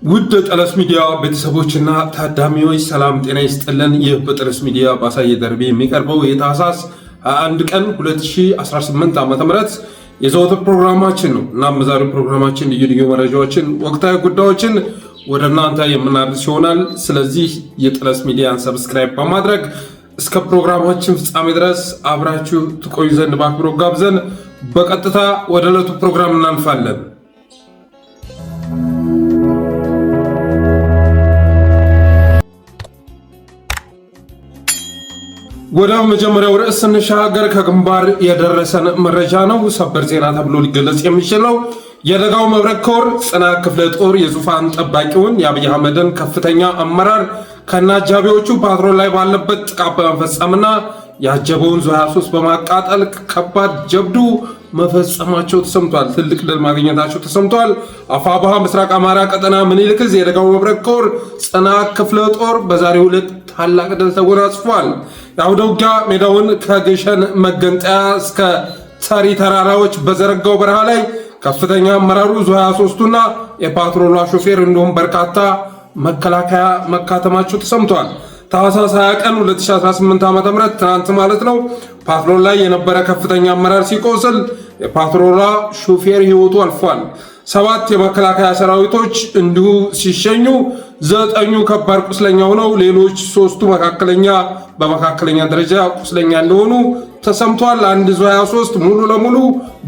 ውድ ጠለስ ሚዲያ ቤተሰቦችና ታዳሚዎች ሰላም ጤና ይስጥልን። ይህ በጠለስ ሚዲያ ባሳየ ደርቤ የሚቀርበው የታህሳስ 21 ቀን 2018 ዓ.ም የዘወትር ፕሮግራማችን ነው። እናም በዛሬው ፕሮግራማችን ልዩ ልዩ መረጃዎችን፣ ወቅታዊ ጉዳዮችን ወደ እናንተ የምናደርስ ይሆናል። ስለዚህ የጠለስ ሚዲያን ሰብስክራይብ በማድረግ እስከ ፕሮግራማችን ፍጻሜ ድረስ አብራችሁ ትቆዩ ዘንድ በአክብሮት ጋብዘን በቀጥታ ወደ ዕለቱ ፕሮግራም እናልፋለን። ወደ መጀመሪያው ርዕስ ስንሻገር ከግንባር የደረሰን መረጃ ነው። ሰበር ዜና ተብሎ ሊገለጽ የሚችል ነው። የደጋው መብረቅ ኮር ጽናት ክፍለ ጦር የዙፋን ጠባቂውን የአብይ አህመድን ከፍተኛ አመራር ከነአጃቢዎቹ ፓትሮል ላይ ባለበት ጥቃት በመፈጸምና ያጀበውን ዙ 23 በማቃጠል ከባድ ጀብዱ መፈጸማቸው ተሰምቷል። ትልቅ ድል ማግኘታቸው ተሰምቷል። አፋብኃ ምስራቅ አማራ ቀጠና ምኒልክ ዕዝ የደጋው መብረቅ ኮር ጽናት ክፍለ ጦር በዛሬው ዕለት ታላቅ ድል ተጎናጽፏል። የአውደ ውጊያ ሜዳውን ከግሸን መገንጠያ እስከ ተሪ ተራራዎች በዘረጋው በረሃ ላይ ከፍተኛ አመራሩ ዙ 23ቱና የፓትሮሏ ሾፌር እንዲሁም በርካታ መከላከያ መካተማቸው ተሰምቷል። ታህሳስ 20 ቀን 2018 ዓ.ም ትናንት ማለት ነው። ፓትሮል ላይ የነበረ ከፍተኛ አመራር ሲቆስል የፓትሮሏ ሾፌር ሕይወቱ አልፏል። 7 የመከላከያ ሰራዊቶች እንዲሁ ሲሸኙ 9 ከባድ ቁስለኛ ሆነው ሌሎች 3ቱ በመካከለኛ ደረጃ ቁስለኛ እንደሆኑ ተሰምቷል። አንድ ዙ 23 ሙሉ ለሙሉ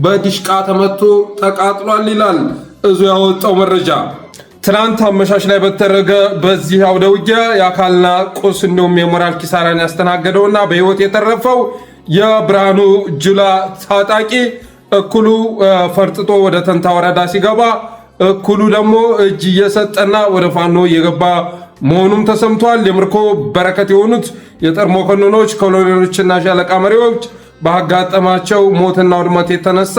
በዲሽቃ ተመቶ ተቃጥሏል ይላል እዙ ያወጣው መረጃ። ትናንት አመሻሽ ላይ በተደረገ በዚህ አውደ ውጊያ የአካልና ቁስ እንዲሁም የሞራል ኪሳራን ያስተናገደውና በህይወት የተረፈው የብርሃኑ ጁላ ታጣቂ እኩሉ ፈርጥጦ ወደ ተንታ ወረዳ ሲገባ እኩሉ ደግሞ እጅ እየሰጠና ወደ ፋኖ እየገባ መሆኑም ተሰምቷል። የምርኮ በረከት የሆኑት የጦር መኮንኖች፣ ኮሎኔሎችና ሻለቃ መሪዎች ባጋጠማቸው ሞትና ውድመት የተነሳ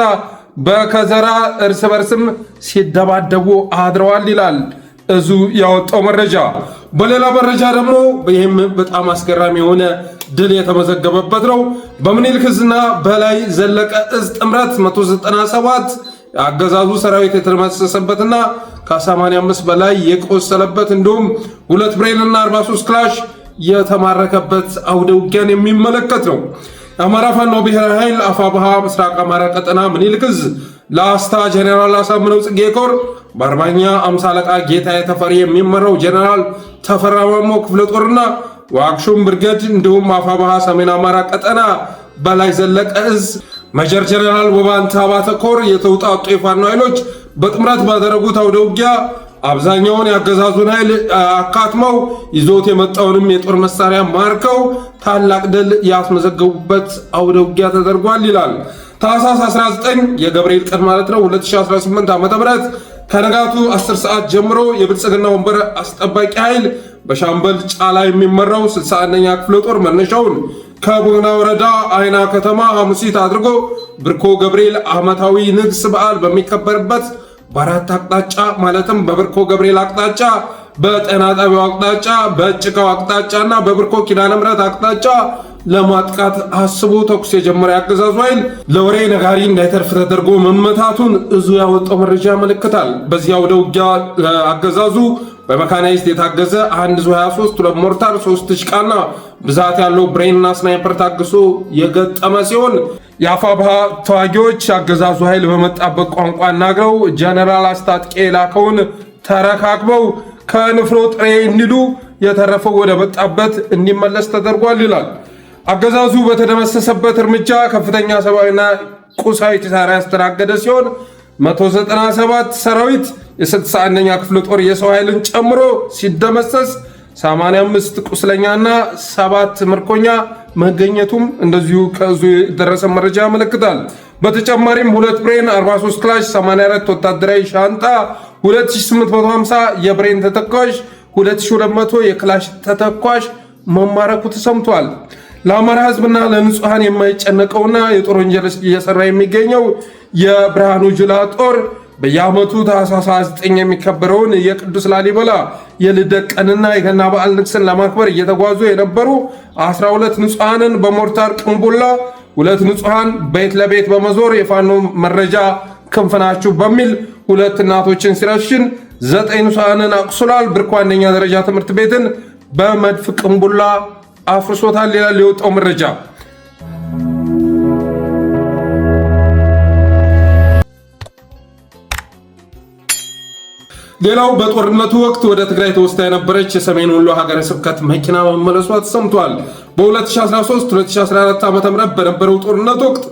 በከዘራ እርስ በርስም ሲደባደቡ አድረዋል ይላል እዙ ያወጣው መረጃ። በሌላ መረጃ ደግሞ ይህም በጣም አስገራሚ የሆነ ድል የተመዘገበበት ነው። በምኒልክ ዕዝና በላይ ዘለቀ ዕዝ ጥምረት 197 የአገዛዙ ሰራዊት የተደመሰሰበትና ከ85 በላይ የቆሰለበት እንዲሁም 2 ብሬንና 43 ክላሽ የተማረከበት አውደ ውጊያን የሚመለከት ነው። የአማራ ፋኖ ብሔራዊ ኃይል አፋብኃ ምስራቅ አማራ ቀጠና ምኒልክ ዕዝ ላስታ ጀነራል አሳምነው ጽጌ ኮር በአርባኛ 50 አለቃ ጌታዬ ተፈሪ የሚመራው ጀነራል ተፈራ ማሞ ክፍለ ጦርና ዋግሹም ብርገድ እንዲሁም አፋብኃ ሰሜን አማራ ቀጠና በላይ ዘለቀ ዕዝ መጀር ጀነራል ወባንታ አባተ ኮር የተውጣጡ የፋኖ ኃይሎች በጥምረት ባደረጉት አውደ ውጊያ አብዛኛውን ያገዛዙን ኃይል አካትመው ይዞት የመጣውንም የጦር መሳሪያ ማርከው ታላቅ ድል ያስመዘገቡበት አውደ ውጊያ ተደርጓል ይላል። ታህሳስ 19 የገብርኤል ቀን ማለት ነው 2018 ዓ.ም ከነጋቱ 10 ሰዓት ጀምሮ የብልጽግና ወንበር አስጠባቂ ኃይል በሻምበል ጫላ የሚመራው 61ኛ ክፍለ ጦር መነሻውን ከቡግና ወረዳ አይና ከተማ ሐሙሲት አድርጎ ብርኮ ገብርኤል ዓመታዊ ንግስ በዓል በሚከበርበት በአራት አቅጣጫ ማለትም በብርኮ ገብርኤል አቅጣጫ፣ በጤና ጣቢያው አቅጣጫ፣ በጭቃው አቅጣጫና በብርኮ ኪዳነ ምሕረት አቅጣጫ ለማጥቃት አስቦ ተኩስ የጀመረ ያገዛዙ ኃይል ለወሬ ነጋሪ እንዳይተርፍ ተደርጎ መመታቱን እዙ ያወጣው መረጃ ያመለክታል። በዚህ አውደ ውጊያ አገዛዙ በመካናይዝድ የታገዘ 1 ዙ 23 2 ሞርታር 3 ዲሽቃና ብዛት ያለው ብሬንና ስናይፐር ታግሶ የገጠመ ሲሆን የአፋብኃ ተዋጊዎች አገዛዙ ኃይል በመጣበት ቋንቋ ናግረው ጀነራል አስታጥቄ ላከውን ተረካክበው ከንፍሮ ጥሬ እንዲሉ የተረፈው ወደ መጣበት እንዲመለስ ተደርጓል ይላል። አገዛዙ በተደመሰሰበት እርምጃ ከፍተኛ ሰብአዊና ቁሳዊ ኪሳራ ያስተናገደ ሲሆን 197 ሰራዊት የ61ኛ ክፍለ ጦር የሰው ኃይልን ጨምሮ ሲደመሰስ 85 ቁስለኛና 7 ምርኮኛ መገኘቱም እንደዚሁ ከዙ የደረሰ መረጃ ያመለክታል። በተጨማሪም 2 ብሬን 43 ክላሽ 84 ወታደራዊ ሻንጣ 2850 የብሬን ተተኳሽ 2200 የክላሽ ተተኳሽ መማረኩ ተሰምቷል። ለአማራ ሕዝብና ለንጹሃን የማይጨነቀውና የጦር ወንጀል እየሰራ የሚገኘው የብርሃኑ ጁላ ጦር በየዓመቱ ታህሳስ 29 የሚከበረውን የቅዱስ ላሊበላ የልደት ቀንና የገና በዓል ንግስን ለማክበር እየተጓዙ የነበሩ 12 ንጹሃንን በሞርታር ቅንቡላ 2 ንጹሃን ቤት ለቤት በመዞር የፋኖ መረጃ ክንፍ ናችሁ በሚል 2 እናቶችን ሲረሽን 9 ንጹሃንን አቁስሏል። ብርኮ አንደኛ ደረጃ ትምህርት ቤትን በመድፍ ቅንቡላ አፍርሶታል ይላል የወጣው መረጃ። ሌላው በጦርነቱ ወቅት ወደ ትግራይ ተወስዳ የነበረች የሰሜን ወሎ ሀገረ ስብከት መኪና መመለሷ ተሰምቷል። በ2013-2014 ዓ.ም በነበረው ጦርነት ወቅት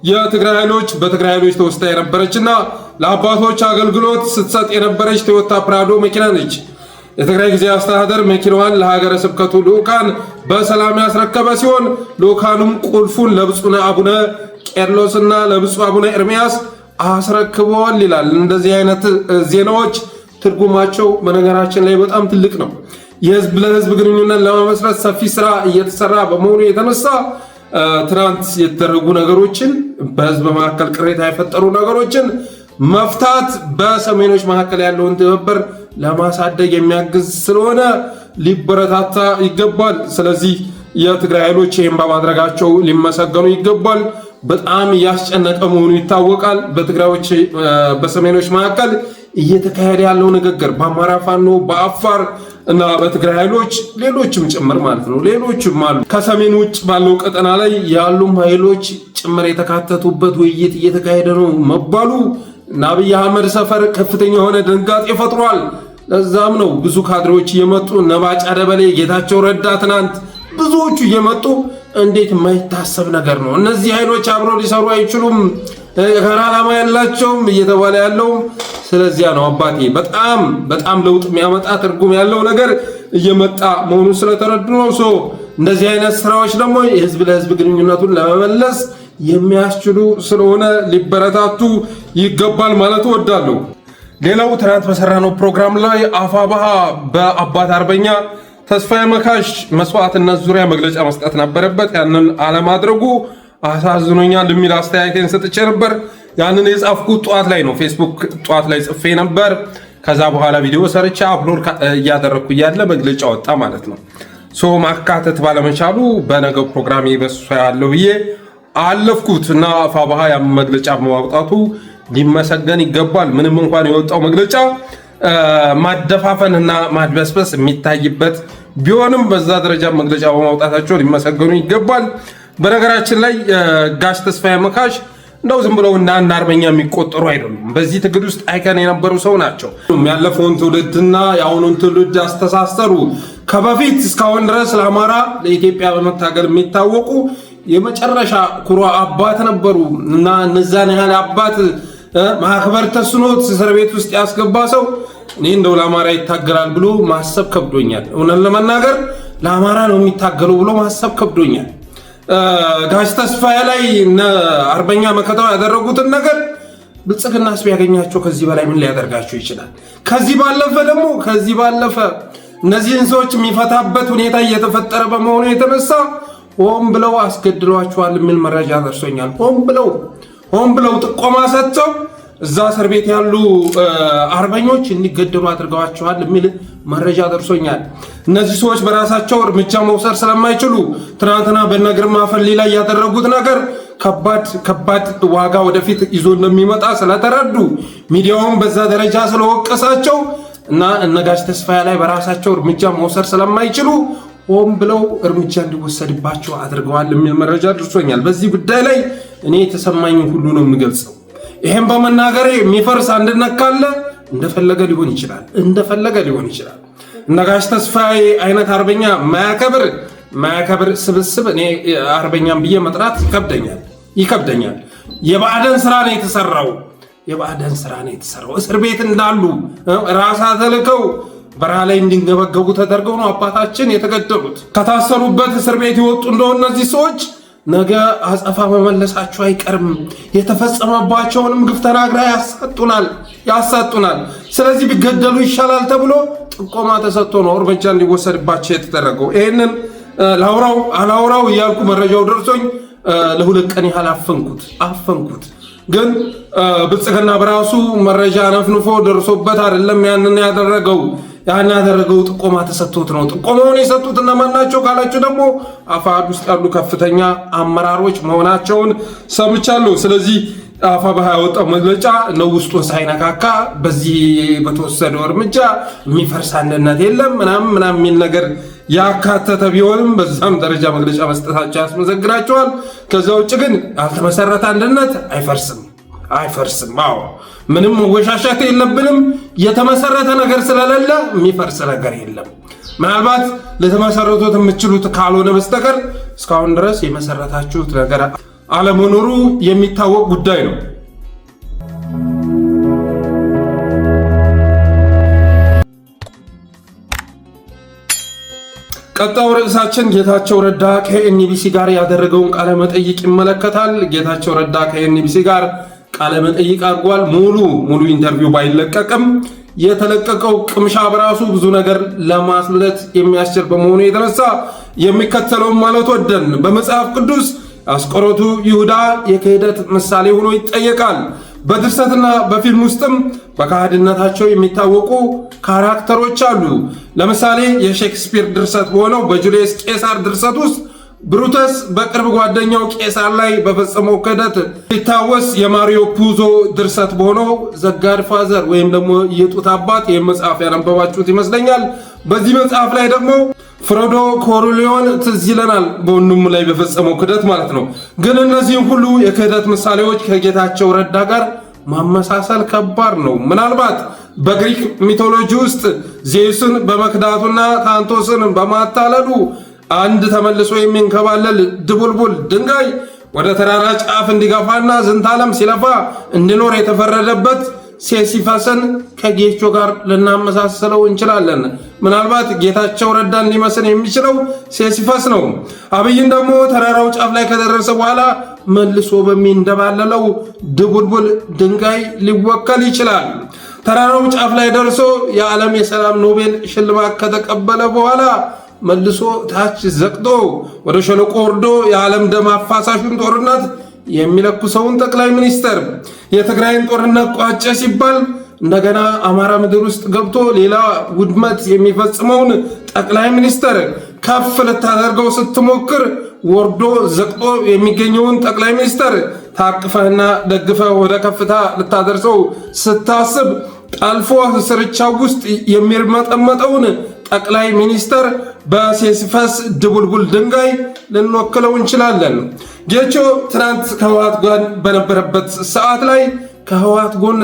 የትግራይ ኃይሎች በትግራይ ኃይሎች ተወስዳ የነበረችና ለአባቶች አገልግሎት ስትሰጥ የነበረች ቶዮታ ፕራዶ መኪና ነች። የትግራይ ጊዜያዊ አስተዳደር መኪናዋን ለሀገረ ስብከቱ ልዑካን በሰላም ያስረከበ ሲሆን ልዑካኑም ቁልፉን ለብፁዕ አቡነ ቄርሎስና ለብፁዕ አቡነ ኤርሚያስ አስረክበዋል ይላል። እንደዚህ አይነት ዜናዎች ትርጉማቸው በነገራችን ላይ በጣም ትልቅ ነው። የህዝብ ለህዝብ ግንኙነት ለመመስረት ሰፊ ስራ እየተሰራ በመሆኑ የተነሳ ትናንት የተደረጉ ነገሮችን በህዝብ መካከል ቅሬታ የፈጠሩ ነገሮችን መፍታት በሰሜኖች መካከል ያለውን ትብብር ለማሳደግ የሚያግዝ ስለሆነ ሊበረታታ ይገባል። ስለዚህ የትግራይ ኃይሎች ይህን በማድረጋቸው ሊመሰገኑ ይገባል። በጣም እያስጨነቀ መሆኑ ይታወቃል። በትግራዮች በሰሜኖች መካከል እየተካሄደ ያለው ንግግር በአማራ ፋኖ፣ በአፋር እና በትግራይ ኃይሎች ሌሎችም ጭምር ማለት ነው ሌሎችም አሉ። ከሰሜን ውጭ ባለው ቀጠና ላይ ያሉም ኃይሎች ጭምር የተካተቱበት ውይይት እየተካሄደ ነው መባሉ አብይ አህመድ ሰፈር ከፍተኛ የሆነ ድንጋጤ ፈጥሯል። ለዛም ነው ብዙ ካድሬዎች እየመጡ ነባጫ ደበሌ፣ ጌታቸው ረዳ ትናንት ብዙዎቹ እየመጡ እንዴት የማይታሰብ ነገር ነው፣ እነዚህ ኃይሎች አብረው ሊሰሩ አይችሉም፣ ጋራ ዓላማ ያላቸውም እየተባለ ያለው ስለዚያ ነው። አባቴ በጣም ለውጥ የሚያመጣ ትርጉም ያለው ነገር እየመጣ መሆኑን ስለተረዱ ነው። እንደዚህ አይነት ስራዎች ደግሞ የህዝብ ለህዝብ ግንኙነቱን ለመመለስ የሚያስችሉ ስለሆነ ሊበረታቱ ይገባል ማለት እወዳለሁ። ሌላው ትናንት በሰራነው ፕሮግራም ላይ አፋብኃ በአባት አርበኛ ተስፋዬ መካሽ መስዋዕትነት ዙሪያ መግለጫ መስጠት ነበረበት። ያንን አለማድረጉ አሳዝኖኛል የሚል አስተያየቴን ሰጥቼ ነበር። ያንን የጻፍኩት ጠዋት ላይ ነው፣ ፌስቡክ ጠዋት ላይ ጽፌ ነበር። ከዛ በኋላ ቪዲዮ ሰርቻ አፕሎድ እያደረግኩ እያለ መግለጫ ወጣ ማለት ነው። ማካተት ባለመቻሉ በነገው ፕሮግራም በሱ ያለው ብዬ አለፍኩት እና አፋብኃ ያ መግለጫ በማውጣቱ ሊመሰገን ይገባል። ምንም እንኳን የወጣው መግለጫ ማደፋፈንና ማድበስበስ የሚታይበት ቢሆንም በዛ ደረጃ መግለጫ በማውጣታቸው ሊመሰገኑ ይገባል። በነገራችን ላይ ጋሽ ተስፋዬ መካሽ እንደው ዝም ብለው እና አርበኛ የሚቆጠሩ አይደሉም። በዚህ ትግል ውስጥ አይከን የነበሩ ሰው ናቸው። ያለፈውን ትውልድና የአሁኑን ትውልድ አስተሳሰሩ። ከበፊት እስካሁን ድረስ ለአማራ ለኢትዮጵያ በመታገል የሚታወቁ የመጨረሻ ኩሩ አባት ነበሩ እና እነዛን ያህል አባት ማክበር ተስኖት እስር ቤት ውስጥ ያስገባ ሰው እኔ እንደው ለአማራ ይታገላል ብሎ ማሰብ ከብዶኛል። እውነት ለመናገር ለአማራ ነው የሚታገለው ብሎ ማሰብ ከብዶኛል። ጋሽ ተስፋዬ ላይ አርበኛ መከታው ያደረጉትን ነገር ብልጽግናስ ቢያገኛቸው ከዚህ በላይ ምን ሊያደርጋቸው ይችላል? ከዚህ ባለፈ እነዚህን ሰዎች የሚፈታበት ሁኔታ እየተፈጠረ በመሆኑ የተነሳ ሆን ብለው አስገድሏቸዋል የሚል መረጃ ደርሶኛል። ሆን ብለው ጥቆማ ሰጥተው እዛ እስር ቤት ያሉ አርበኞች እንዲገደሉ አድርገዋቸዋል የሚል መረጃ ደርሶኛል። እነዚህ ሰዎች በራሳቸው እርምጃ መውሰድ ስለማይችሉ ትናንትና በነግርማ ፈሊ ላይ ያደረጉት ነገር ከባድ ዋጋ ወደፊት ይዞ እንደሚመጣ ስለተረዱ ሚዲያውን በዛ ደረጃ ስለወቀሳቸው እና እነጋሽ ተስፋዬ ላይ በራሳቸው እርምጃ መውሰድ ስለማይችሉ ሆን ብለው እርምጃ እንዲወሰድባቸው አድርገዋል የሚል መረጃ ደርሶኛል። በዚህ ጉዳይ ላይ እኔ የተሰማኝ ሁሉ ነው የሚገልጸው። ይሄን በመናገሬ የሚፈርስ አንድነት ካለ እንደፈለገ ሊሆን ይችላል። እነጋሽ ተስፋዬ አይነት አርበኛ ማያከብር ስብስብ እኔ አርበኛም ብዬ መጥራት ይከብደኛል። የባዕደን ስራ ነው የተሰራው። እስር ቤት እንዳሉ ራሳ ተልከው በረሃ ላይ እንዲንገበገቡ ተደርገው ነው አባታችን የተገደሉት። ከታሰሩበት እስር ቤት ይወጡ እንደሆነ እነዚህ ሰዎች ነገ አጸፋ መመለሳቸው አይቀርም። የተፈጸመባቸውንም ግፍ ተናግራ ያሳጡናል። ስለዚህ ቢገደሉ ይሻላል ተብሎ ጥቆማ ተሰጥቶ ነው እርምጃ እንዲወሰድባቸው የተደረገው። ይህንን ላውራው አላውራው እያልኩ መረጃው ደርሶኝ ለሁለት ቀን ያህል አፈንኩት። ግን ብልጽግና በራሱ መረጃ ነፍንፎ ደርሶበት አይደለም ያንን ያደረገው ጥቆማ ተሰጥቶት ነው። ጥቆማውን የሰጡት እነማን ናቸው ካላችሁ ደግሞ አፋሕድ ውስጥ ያሉ ከፍተኛ አመራሮች መሆናቸውን ሰምቻለሁ። ስለዚህ አፋብኃ ያወጣው መግለጫ ነው ውስጡን ሳይነካካ በዚህ በተወሰደው እርምጃ የሚፈርስ አንድነት የለም ምናምን የሚል ነገር ያካተተ ቢሆንም በዛም ደረጃ መግለጫ መስጠታቸው ያስመሰግናቸዋል። ከዛ ውጭ ግን ያልተመሰረተ አንድነት አይፈርስም። አዎ ምንም መወሻሻት የለብንም። የተመሰረተ ነገር ስለሌለ የሚፈርስ ነገር የለም። ምናልባት ለተመሰረቱት የምትችሉት ካልሆነ በስተቀር እስካሁን ድረስ የመሰረታችሁት ነገር አለመኖሩ የሚታወቅ ጉዳይ ነው። ቀጣዩ ርዕሳችን ጌታቸው ረዳ ከኤንቢሲ ጋር ያደረገውን ቃለ መጠይቅ ይመለከታል። ጌታቸው ረዳ ከኤንቢሲ ጋር ቃለ መጠይቅ አድርጓል። ሙሉ ኢንተርቪው ባይለቀቅም የተለቀቀው ቅምሻ በራሱ ብዙ ነገር ለማስለት የሚያስችል በመሆኑ የተነሳ የሚከተለውን ማለት ወደን በመጽሐፍ ቅዱስ አስቆሮቱ ይሁዳ የክህደት ምሳሌ ሆኖ ይጠየቃል። በድርሰትና በፊልም ውስጥም በካህድነታቸው የሚታወቁ ካራክተሮች አሉ። ለምሳሌ የሼክስፒር ድርሰት በሆነው በጁልየስ ቄሳር ድርሰት ውስጥ ብሩተስ በቅርብ ጓደኛው ቄሳር ላይ በፈጸመው ክህደት ሲታወስ፣ የማሪዮ ፑዞ ድርሰት በሆነው ዘጋድ ፋዘር ወይም ደግሞ የጡት አባት ይህም መጽሐፍ ያነበባችሁት ይመስለኛል። በዚህ መጽሐፍ ላይ ደግሞ ፍሮዶ ኮርሊዮን ትዝ ይለናል፣ በወንድሙ ላይ በፈጸመው ክህደት ማለት ነው። ግን እነዚህም ሁሉ የክህደት ምሳሌዎች ከጌታቸው ረዳ ጋር ማመሳሰል ከባድ ነው። ምናልባት በግሪክ ሚቶሎጂ ውስጥ ዜውስን በመክዳቱና ታንቶስን በማታለሉ አንድ ተመልሶ የሚንከባለል ድቡልቡል ድንጋይ ወደ ተራራ ጫፍ እንዲገፋና ዝንታለም ሲለፋ እንዲኖር የተፈረደበት ሴሲፈስን ከጌቾ ጋር ልናመሳሰለው እንችላለን። ምናልባት ጌታቸው ረዳ እንዲመስል የሚችለው ሴሲፈስ ነው። አብይን ደግሞ ተራራው ጫፍ ላይ ከደረሰ በኋላ መልሶ በሚንደባለለው ድቡልቡል ድንጋይ ሊወከል ይችላል። ተራራው ጫፍ ላይ ደርሶ የዓለም የሰላም ኖቤል ሽልማት ከተቀበለ በኋላ መልሶ ታች ዘቅጦ ወደ ሸለቆ ወርዶ የዓለም ደም አፋሳሹን ጦርነት የሚለኩሰውን ጠቅላይ ሚኒስተር፣ የትግራይን ጦርነት ቋጨ ሲባል እንደገና አማራ ምድር ውስጥ ገብቶ ሌላ ውድመት የሚፈጽመውን ጠቅላይ ሚኒስተር ከፍ ልታደርገው ስትሞክር ወርዶ ዘቅጦ የሚገኘውን ጠቅላይ ሚኒስተር ታቅፈህና ደግፈህ ወደ ከፍታ ልታደርሰው ስታስብ ጠልፎ ስርቻው ውስጥ የሚርመጠመጠውን ጠቅላይ ሚኒስተር በሴሲፈስ ድቡልቡል ድንጋይ ልንወክለው እንችላለን። ጌቾ ትናንት ከህወሓት ጎን በነበረበት ሰዓት ላይ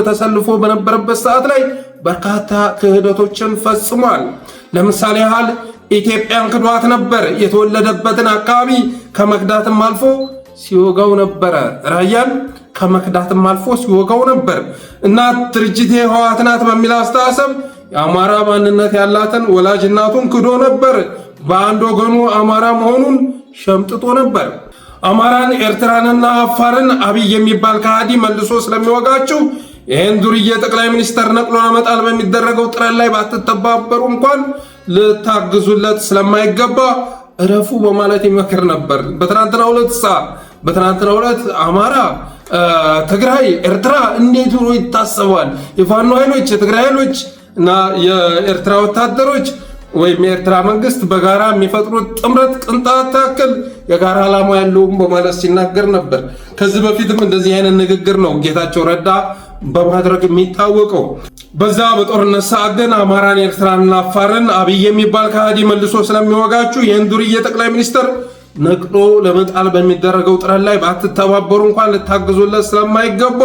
ተሰልፎ በነበረበት ሰዓት ላይ በርካታ ክህደቶችን ፈጽሟል። ለምሳሌ ያህል ኢትዮጵያን ክዷት ነበር። የተወለደበትን አካባቢ ከመክዳትም አልፎ ሲወጋው ነበረ። ራያን ከመክዳትም አልፎ ሲወጋው ነበር እና ድርጅቴ ህወሓት ናት በሚል አስተሳሰብ የአማራ ማንነት ያላትን ወላጅ እናቱን ክዶ ነበር። በአንድ ወገኑ አማራ መሆኑን ሸምጥጦ ነበር። አማራን፣ ኤርትራንና አፋርን አብይ የሚባል ከሃዲ መልሶ ስለሚወጋችሁ ይህን ዱርዬ ጠቅላይ ሚኒስተር ነቅሎ ለመጣል በሚደረገው ጥረት ላይ ባትተባበሩ እንኳን ልታግዙለት ስለማይገባ እረፉ በማለት ይመክር ነበር። በትናንትናው ዕለት አማራ፣ ትግራይ፣ ኤርትራ እንዴት ሆኖ ይታሰባል? የፋኖ ኃይሎች፣ የትግራይ ኃይሎች እና የኤርትራ ወታደሮች ወይም የኤርትራ መንግስት በጋራ የሚፈጥሩት ጥምረት ቅንጣት ታክል የጋራ ዓላማ ያለውም በማለት ሲናገር ነበር። ከዚህ በፊትም እንደዚህ አይነት ንግግር ነው ጌታቸው ረዳ በማድረግ የሚታወቀው። በዛ በጦርነት ሰዓት ግን አማራን፣ ኤርትራንና አፋርን አብይ የሚባል ከሃዲ መልሶ ስለሚወጋችሁ ይህን ዱርዬ ጠቅላይ ሚኒስተር ነቅሎ ለመጣል በሚደረገው ጥረት ላይ ባትተባበሩ እንኳን ልታግዙለት ስለማይገባ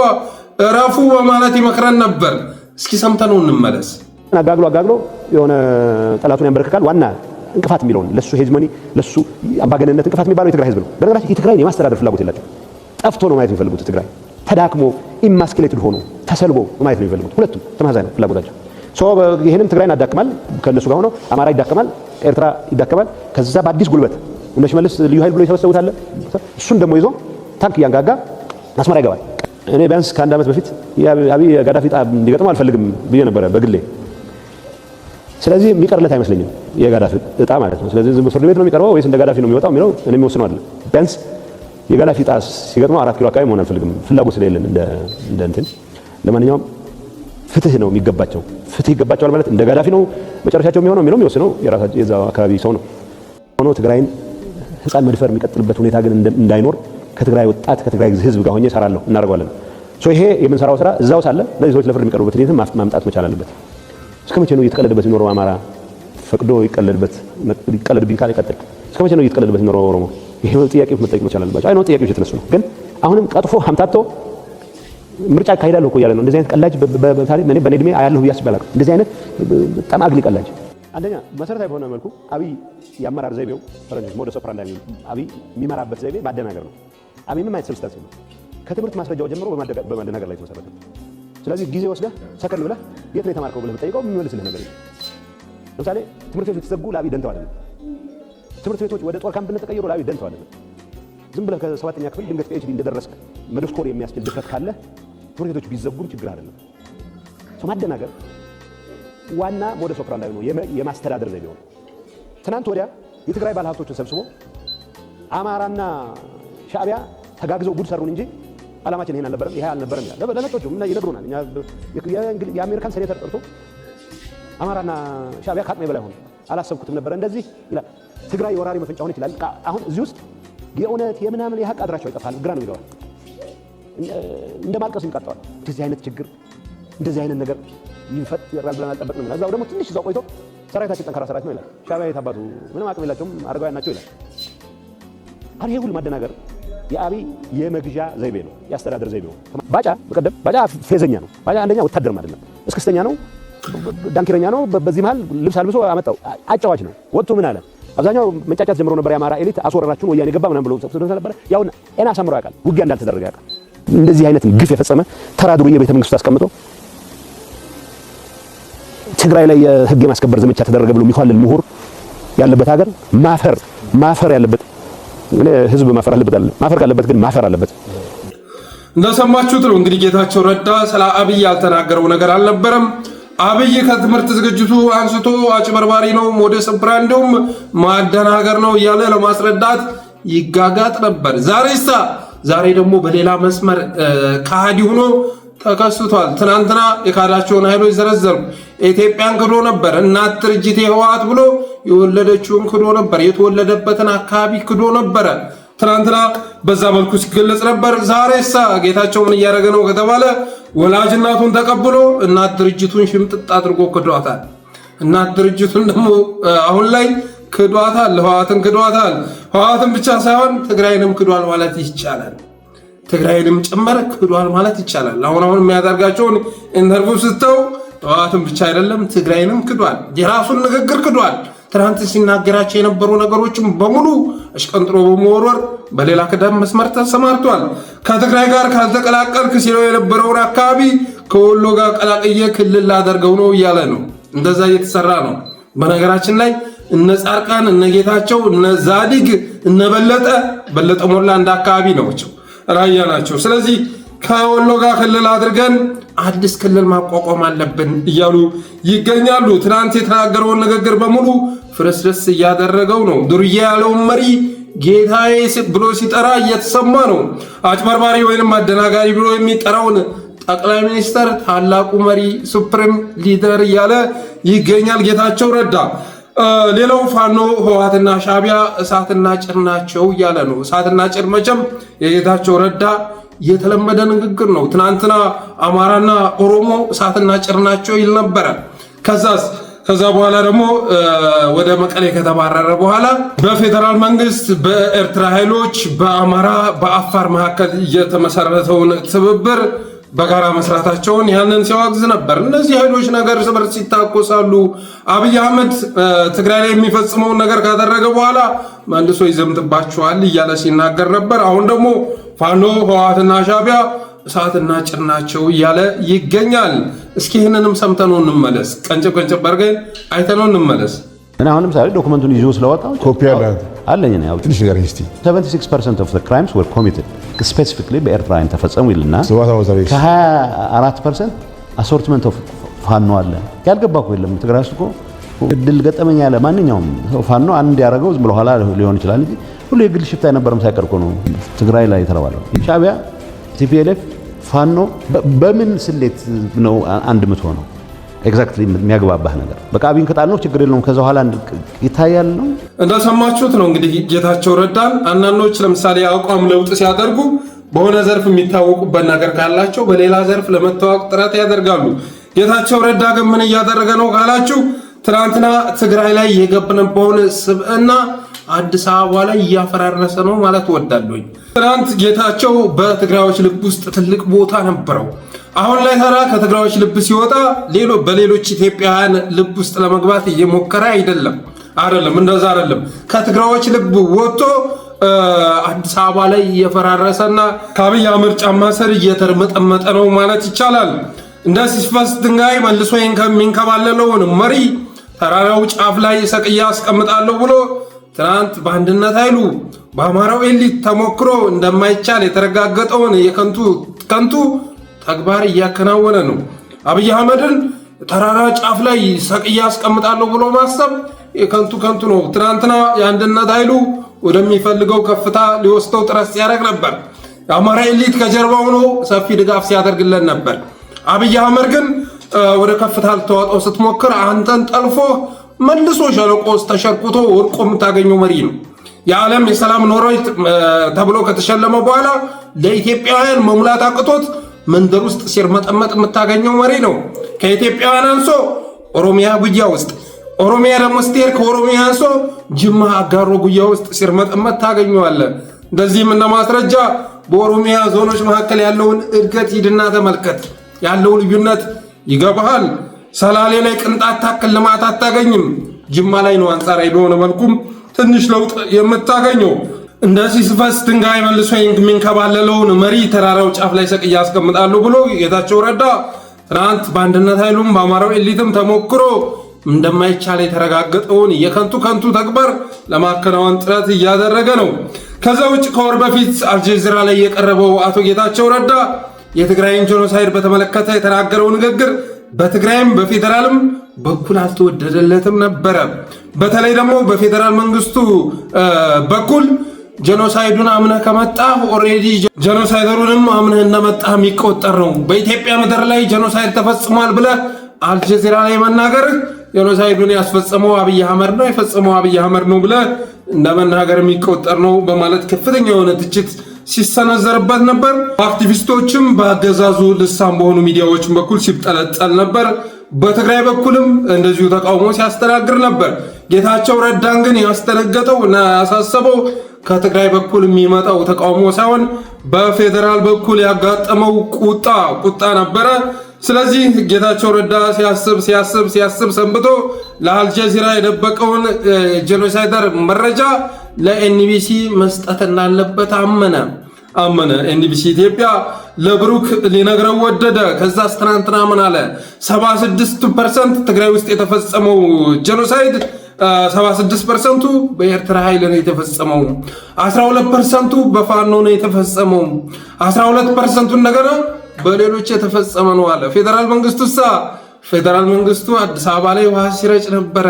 እረፉ በማለት ይመክረን ነበር። እስኪ ሰምተነው እንመለስ። አጋግሎ የሆነ ጠላቱን ያንበረክካል። ዋና እንቅፋት የሚለውን ለሱ ሄጅመኒ ለሱ አምባገነንነት እንቅፋት የሚባለው የትግራይ ህዝብ ነው። በነገራችን የትግራይን የማስተዳደር ፍላጎት የላቸው። ጠፍቶ ነው ማየት የሚፈልጉት። ትግራይ ተዳክሞ ኢማስኩሌትድ ሆኖ ተሰልቦ ማየት ነው የሚፈልጉት። ሁለቱም ተመሳሳይ ነው ፍላጎታቸው። ይህንም ትግራይን አዳክማል፣ ከነሱ ጋር ሆኖ አማራ ይዳከማል፣ ኤርትራ ይዳከማል። ከዛ በአዲስ ጉልበት እነ ሽመልስ ልዩ ኃይል ብሎ የሰበሰቡት አለ። እሱን ደግሞ ይዞ ታንክ እያንጋጋ አስመራ ይገባል። እኔ ቢያንስ ከአንድ ዓመት በፊት አብይ ጋዳፊ እንዲገጥመው አልፈልግም ብዬ ነበረ በግሌ። ስለዚህ የሚቀርለት አይመስለኝም የጋዳፊ እጣ ማለት ነው። ስለዚህ ዝም ፍርድ ቤት ነው የሚቀርበው ወይስ እንደ ጋዳፊ ነው የሚወጣው የሚለው እኔ የሚወስነው አይደለም። ቢያንስ የጋዳፊ እጣ ሲገጥመው 4 ኪሎ አካባቢ መሆን አልፈልግም፣ ፍላጎት ስለሌለን እንደ እንትን። ለማንኛውም ፍትህ ነው የሚገባቸው። ፍትህ ይገባቸዋል ማለት እንደ ጋዳፊ ነው መጨረሻቸው የሚሆነው የሚለው የሚወስነው የራሳቸው የዛው አካባቢ ሰው ነው። ሆኖ ትግራይን ህፃን መድፈር የሚቀጥልበት ሁኔታ ግን እንዳይኖር ከትግራይ ወጣት ከትግራይ ህዝብ ጋር ሆኜ እሰራለሁ፣ እናደርገዋለን። ይሄ የምንሰራው ስራ እዛው ሳለ ለዚህ ሰዎች ለፍርድ የሚቀርቡበት ሂደት ማምጣት መቻል አለበት። እስከመቼ ነው እየተቀለደበት የሚኖረው አማራ ፈቅዶ ይቀለድብኝ ካለ ይቀጥል? እስከመቼ ነው እየተቀለደበት የሚኖረው ኦሮሞ? ይሄ ጥያቄዎች መጠየቅ መቻል አለባቸው። አይ ነው ጥያቄዎች የተነሱ ነው። ግን አሁንም ቀጥፎ ሀምታቶ ምርጫ ካሄዳለሁ እኮ እያለ ነው። እንደዚህ አይነት ቀላጅ በታሪክ በኔ እድሜ አያለሁ ብዬ አስቤ አላውቅም። እንደዚህ አይነት በጣም አግሊ ቀላጅ። አንደኛ መሰረታዊ በሆነ መልኩ አብይ የአመራር ዘይቤው ፈረንጆች ሞደስ ኦፐራንዲ አብይ የሚመራበት ዘይቤ ማደናገር ነው። አብይ ምን አይነት ስልስታት ነው? ከትምህርት ማስረጃው ጀምሮ በማደናገር ላይ የተመሰረተ ነው። ስለዚህ ጊዜ ወስደህ ሰከን ብለህ የት ነው የተማርከው ብለህ ብትጠይቀው የሚመልስልህ ነገር የለም። ለምሳሌ ትምህርት ቤቶች የተዘጉ ለአብይ ደንተው አይደለም። ትምህርት ቤቶች ወደ ጦር ካምፕነት ተቀየሩ ለአብይ ደንተው አይደለም። ዝም ብለህ ከ7ኛ ክፍል ድንገት PhD እንደደረስክ መደስኮር የሚያስችል ድፍረት ካለ ትምህርት ቤቶች ቢዘጉም ችግር አይደለም። ማደናገር ዋና ሞደስ ኦፐራንዲ ነው፣ የማስተዳደር ዘይቤው። ትናንት ወዲያ የትግራይ ባለሀብቶችን ሰብስቦ አማራና ሻዕቢያ ተጋግዘው ጉድ ሰሩን እንጂ ዓላማችን ይሄን አልነበረም ይሄ አልነበረም ይላል። ለነጮቹ ይነግሩናል። የአሜሪካን ሴኔተር ጠርቶ አማራና ሻዕቢያ ከአቅሜ በላይ ሆነ አላሰብኩትም ነበር እንደዚህ ይላል። ትግራይ የወራሪ መፈንጫ ሆነች ይላል። አሁን እዚህ ውስጥ የእውነት የምናምን የሀቅ አድራሻው ይጠፋል። ግራ ነው ይለዋል። እንደማልቀስ ይንቀጣዋል። እንደዚህ አይነት ችግር እንደዚህ አይነት ነገር ይፈጠራል ብለን አልጠበቅንም። እዛው ደግሞ ትንሽ እዛው ቆይቶ ሰራዊታችን ጠንካራ ሰራዊት ነው ይላል። ሻዕቢያ የታባቱ ምንም አቅም የላቸውም አረጋውያን ናቸው ይላል። አሁን ይሄ ሁሉ ማደናገር የአብይ የመግዣ ዘይቤ ነው፣ የአስተዳደር ዘይቤ ነው። ባጫ ፌዘኛ ነው። ባጫ አንደኛ ወታደርም አይደለም፣ እስክስተኛ ነው፣ ዳንኪረኛ ነው። በዚህ መሀል ልብስ አልብሶ አመጣው አጫዋች ነው። ወጥቶ ምን አለ? አብዛኛው መንጫጫት ጀምሮ ነበር። የአማራ ኤሊት አስወረራችሁን ወያኔ ገባ ምናምን ብሎ ነበር። ያው ኤና ሰምሮ ያውቃል፣ ውጊያ እንዳልተደረገ ያውቃል። እንደዚህ አይነት ግፍ የፈጸመ ተራ ዱርዬ ቤተ መንግስት አስቀምጦ ትግራይ ላይ የህግ የማስከበር ዘመቻ ተደረገ ብሎ የሚኳልል ምሁር ያለበት ሀገር ማፈር ያለበት ህዝብ ማፈር አለበት አይደለም። ማፈር ካለበት ግን ማፈር አለበት። እንደሰማችሁት ነው እንግዲህ ጌታቸው ረዳ ስለ አብይ ያልተናገረው ነገር አልነበረም። አብይ ከትምህርት ዝግጅቱ አንስቶ አጭበርባሪ ነው፣ ሞደስ ኦፐራንዲውም ማደናገር ነው እያለ ለማስረዳት ይጋጋጥ ነበር። ዛሬ ደግሞ በሌላ መስመር ከሃዲ ሆኖ ተከስቷል። ትናንትና የካዳቸውን ኃይሎች ዘረዘሩ። ኢትዮጵያን ክዶ ነበር። እናት ድርጅት የህወሓት ብሎ የወለደችውን ክዶ ነበር። የተወለደበትን አካባቢ ክዶ ነበረ። ትናንትና በዛ መልኩ ሲገለጽ ነበር። ዛሬሳ ጌታቸው ምን እያደረገ ነው ከተባለ ወላጅ እናቱን ተቀብሎ እናት ድርጅቱን ሽምጥጥ አድርጎ ክዷታል። እናት ድርጅቱን ደግሞ አሁን ላይ ክዷታል፣ ህወሓትን ክዷታል። ህወሓትን ብቻ ሳይሆን ትግራይንም ክዷል ማለት ይቻላል። ትግራይንም ጭምር ክዷል ማለት ይቻላል። አሁን የሚያደርጋቸውን ኢንተርቪው ስተው ህወሓትን ብቻ አይደለም ትግራይንም ክዷል። የራሱን ንግግር ክዷል። ትናንት ሲናገራቸው የነበሩ ነገሮችም በሙሉ አሽቀንጥሮ በመወርወር በሌላ ክዳን መስመር ተሰማርቷል። ከትግራይ ጋር ካልተቀላቀልክ ሲለው የነበረውን አካባቢ ከወሎ ጋር ቀላቅየ ክልል ላደርገው ነው እያለ ነው። እንደዛ እየተሰራ ነው። በነገራችን ላይ እነ ጻርቃን እነ ጌታቸው እነ ዛዲግ እነ በለጠ ሞላ እንደ አካባቢ ናቸው፣ ራያ ናቸው። ስለዚህ ከወሎ ጋር ክልል አድርገን አዲስ ክልል ማቋቋም አለብን እያሉ ይገኛሉ። ትናንት የተናገረውን ንግግር በሙሉ ፍርስርስ እያደረገው ነው። ዱርዬ ያለውን መሪ ጌታዬ ብሎ ሲጠራ እየተሰማ ነው። አጭበርባሪ ወይንም አደናጋሪ ብሎ የሚጠራውን ጠቅላይ ሚኒስተር ታላቁ መሪ ሱፕሪም ሊደር እያለ ይገኛል ጌታቸው ረዳ። ሌላው ፋኖ ህወሓትና ሻዕቢያ እሳትና ጭር ናቸው እያለ ነው። እሳትና ጭር መቼም የጌታቸው ረዳ የተለመደ ንግግር ነው። ትናንትና አማራና ኦሮሞ እሳትና ጭር ናቸው ይል ነበረ። ከዛ በኋላ ደግሞ ወደ መቀሌ ከተባረረ በኋላ በፌዴራል መንግስት፣ በኤርትራ ኃይሎች፣ በአማራ በአፋር መካከል የተመሰረተውን ትብብር በጋራ መስራታቸውን ያንን ሲያወግዝ ነበር። እነዚህ ኃይሎች ነገር እርስ በርስ ሲታኮሳሉ። አብይ አህመድ ትግራይ ላይ የሚፈጽመውን ነገር ካደረገ በኋላ መልሶ ይዘምጥባቸዋል እያለ ሲናገር ነበር። አሁን ደግሞ ፋኖ ህወሓትና ሻዕቢያ እሳትና ጭር ናቸው እያለ ይገኛል። እስኪ ይህንንም ሰምተነው እንመለስ። ቀንጨብ አድርገን አይተነው እንመለስ። እና አሁን ለምሳሌ ዶክመንቱን ይዞ ስለወጣው ኮፒ አለኝ ነው ያው ትንሽ ነገር እስቲ 76% of the crimes were committed specifically በኤርትራውያን ተፈጸሙ ይልና ከ24% assortment of ፋኖ አለ። ያልገባ እኮ የለም። ትግራይ ውስጥ እኮ እድል ገጠመኝ ያለ ማንኛውም ፋኖ አንድ ያደረገው ዝም ብሎ ኋላ ሊሆን ይችላል እንጂ ሁሉ የግል ሽፍታ የነበረም ሳይቀር እኮ ነው ትግራይ ላይ የተባለው። ሻዕቢያ፣ TPLF፣ ፋኖ በምን ስሌት ነው አንድ የምትሆነው? ኤግዛክትሊ የሚያግባባህ ነገር በቃ አብይን ከጣል ነው ችግር የለውም ከዛ ኋላ ይታያል ነው። እንደሰማችሁት ነው እንግዲህ ጌታቸው ረዳን አንዳንዶች ለምሳሌ አቋም ለውጥ ሲያደርጉ በሆነ ዘርፍ የሚታወቁበት ነገር ካላቸው በሌላ ዘርፍ ለመታወቅ ጥረት ያደርጋሉ። ጌታቸው ረዳ ግን ምን እያደረገ ነው ካላችሁ ትናንትና ትግራይ ላይ የገባነውን ስብዕና አዲስ አበባ ላይ እያፈራረሰ ነው ማለት ወዳለኝ። ትናንት ጌታቸው በትግራዮች ልብ ውስጥ ትልቅ ቦታ ነበረው። አሁን ላይ ታዲያ ከትግራዮች ልብ ሲወጣ በሌሎች ኢትዮጵያውያን ልብ ውስጥ ለመግባት እየሞከረ አይደለም፣ እንደዛ አይደለም። ከትግራዮች ልብ ወጥቶ አዲስ አበባ ላይ እየፈራረሰና ከአብይ አህመድ ጫማ ስር እየተርመጠመጠ ነው ማለት ይቻላል። እንደ ሲፈስ ድንጋይ መልሶ የሚንከባለለውን መሪ ተራራው ጫፍ ላይ ሰቅያ አስቀምጣለሁ ብሎ ትናንት በአንድነት ኃይሉ በአማራው ኤሊት ተሞክሮ እንደማይቻል የተረጋገጠውን የከንቱ ተግባር እያከናወነ ነው። አብይ አህመድን ተራራ ጫፍ ላይ ሰቅያ አስቀምጣለሁ ብሎ ማሰብ የከንቱ ነው። ትናንትና የአንድነት ኃይሉ ወደሚፈልገው ከፍታ ሊወስደው ጥረት ሲያደርግ ነበር። የአማራ ኤሊት ከጀርባ ሆኖ ሰፊ ድጋፍ ሲያደርግለን ነበር። አብይ አህመድ ግን ወደ ከፍታ ልተዋጠው ስትሞክር አንተን ጠልፎ መልሶ ሸለቆ ውስጥ ተሸርኩቶ ወድቆ የምታገኘው መሪ ነው። የዓለም የሰላም ኖሮች ተብሎ ከተሸለመ በኋላ ለኢትዮጵያውያን መሙላት አቅቶት መንደር ውስጥ ሲርመጠመጥ የምታገኘው መሪ ነው። ከኢትዮጵያውያን አንሶ ኦሮሚያ ጉያ ውስጥ፣ ኦሮሚያ ደግሞ ስትሄድ ከኦሮሚያ አንሶ ጅማ አጋሮ ጉያ ውስጥ ሲርመጠመጥ ታገኘዋለህ። እንደዚህም እንደ ማስረጃ በኦሮሚያ ዞኖች መካከል ያለውን እድገት ሂድና ተመልከት። ያለው ልዩነት ይገባሃል። ሰላሌ ላይ ቅንጣት ታክል ልማት አታገኝም። ጅማ ላይ ነው አንጻራዊ በሆነ መልኩም ትንሽ ለውጥ የምታገኘው። እንደዚህ ሲፈስ ድንጋይ መልሶ የሚንከባለለውን መሪ ተራራው ጫፍ ላይ ሰቅያ አስቀምጣለሁ ብሎ ጌታቸው ረዳ ትናንት በአንድነት ኃይሉም በአማራው ኤሊትም ተሞክሮ እንደማይቻል የተረጋገጠውን የከንቱ ተግባር ለማከናወን ጥረት እያደረገ ነው። ከዛ ውጭ ከወር በፊት አልጀዚራ ላይ የቀረበው አቶ ጌታቸው ረዳ የትግራይን ጄኖሳይድ በተመለከተ የተናገረው ንግግር በትግራይም በፌዴራልም በኩል አልተወደደለትም ነበረ። በተለይ ደግሞ በፌዴራል መንግስቱ በኩል ጄኖሳይዱን አምነህ ከመጣህ ኦሬዲ ጄኖሳይደሩንም አምነህ እንደመጣህ የሚቆጠር ነው። በኢትዮጵያ ምድር ላይ ጄኖሳይድ ተፈጽሟል ብለህ አልጀዚራ ላይ መናገር ጄኖሳይዱን ያስፈጸመው አብይ አህመድ ነው የፈጸመው አብይ አህመድ ነው ብለህ እንደመናገር የሚቆጠር ነው በማለት ከፍተኛ የሆነ ትችት ሲሰነዘርበት ነበር። አክቲቪስቶችም በአገዛዙ ልሳን በሆኑ ሚዲያዎችን በኩል ሲጠለጠል ነበር። በትግራይ በኩልም እንደዚሁ ተቃውሞ ሲያስተናግር ነበር። ጌታቸው ረዳን ግን ያስደነገጠው እና ያሳሰበው ከትግራይ በኩል የሚመጣው ተቃውሞ ሳይሆን በፌዴራል በኩል ያጋጠመው ቁጣ ነበረ። ስለዚህ ጌታቸው ረዳ ሲያስብ ሰንብቶ ለአልጀዚራ የደበቀውን ጄኖሳይደር መረጃ ለኤንቢሲ መስጠት እንዳለበት አመነ። ኤንቢሲ ኢትዮጵያ ለብሩክ ሊነግረው ወደደ። ከዛ ትናንትና ምን አለ? 76% ትግራይ ውስጥ የተፈጸመው ጄኖሳይድ 76%ቱ በኤርትራ ኃይል ነው የተፈጸመው፣ 12%ቱ በፋኖ ነው የተፈጸመው፣ 12%ቱ እንደገና በሌሎች የተፈጸመ ነው አለ። ፌዴራል መንግስቱ አዲስ አበባ ላይ ውሃ ሲረጭ ነበረ።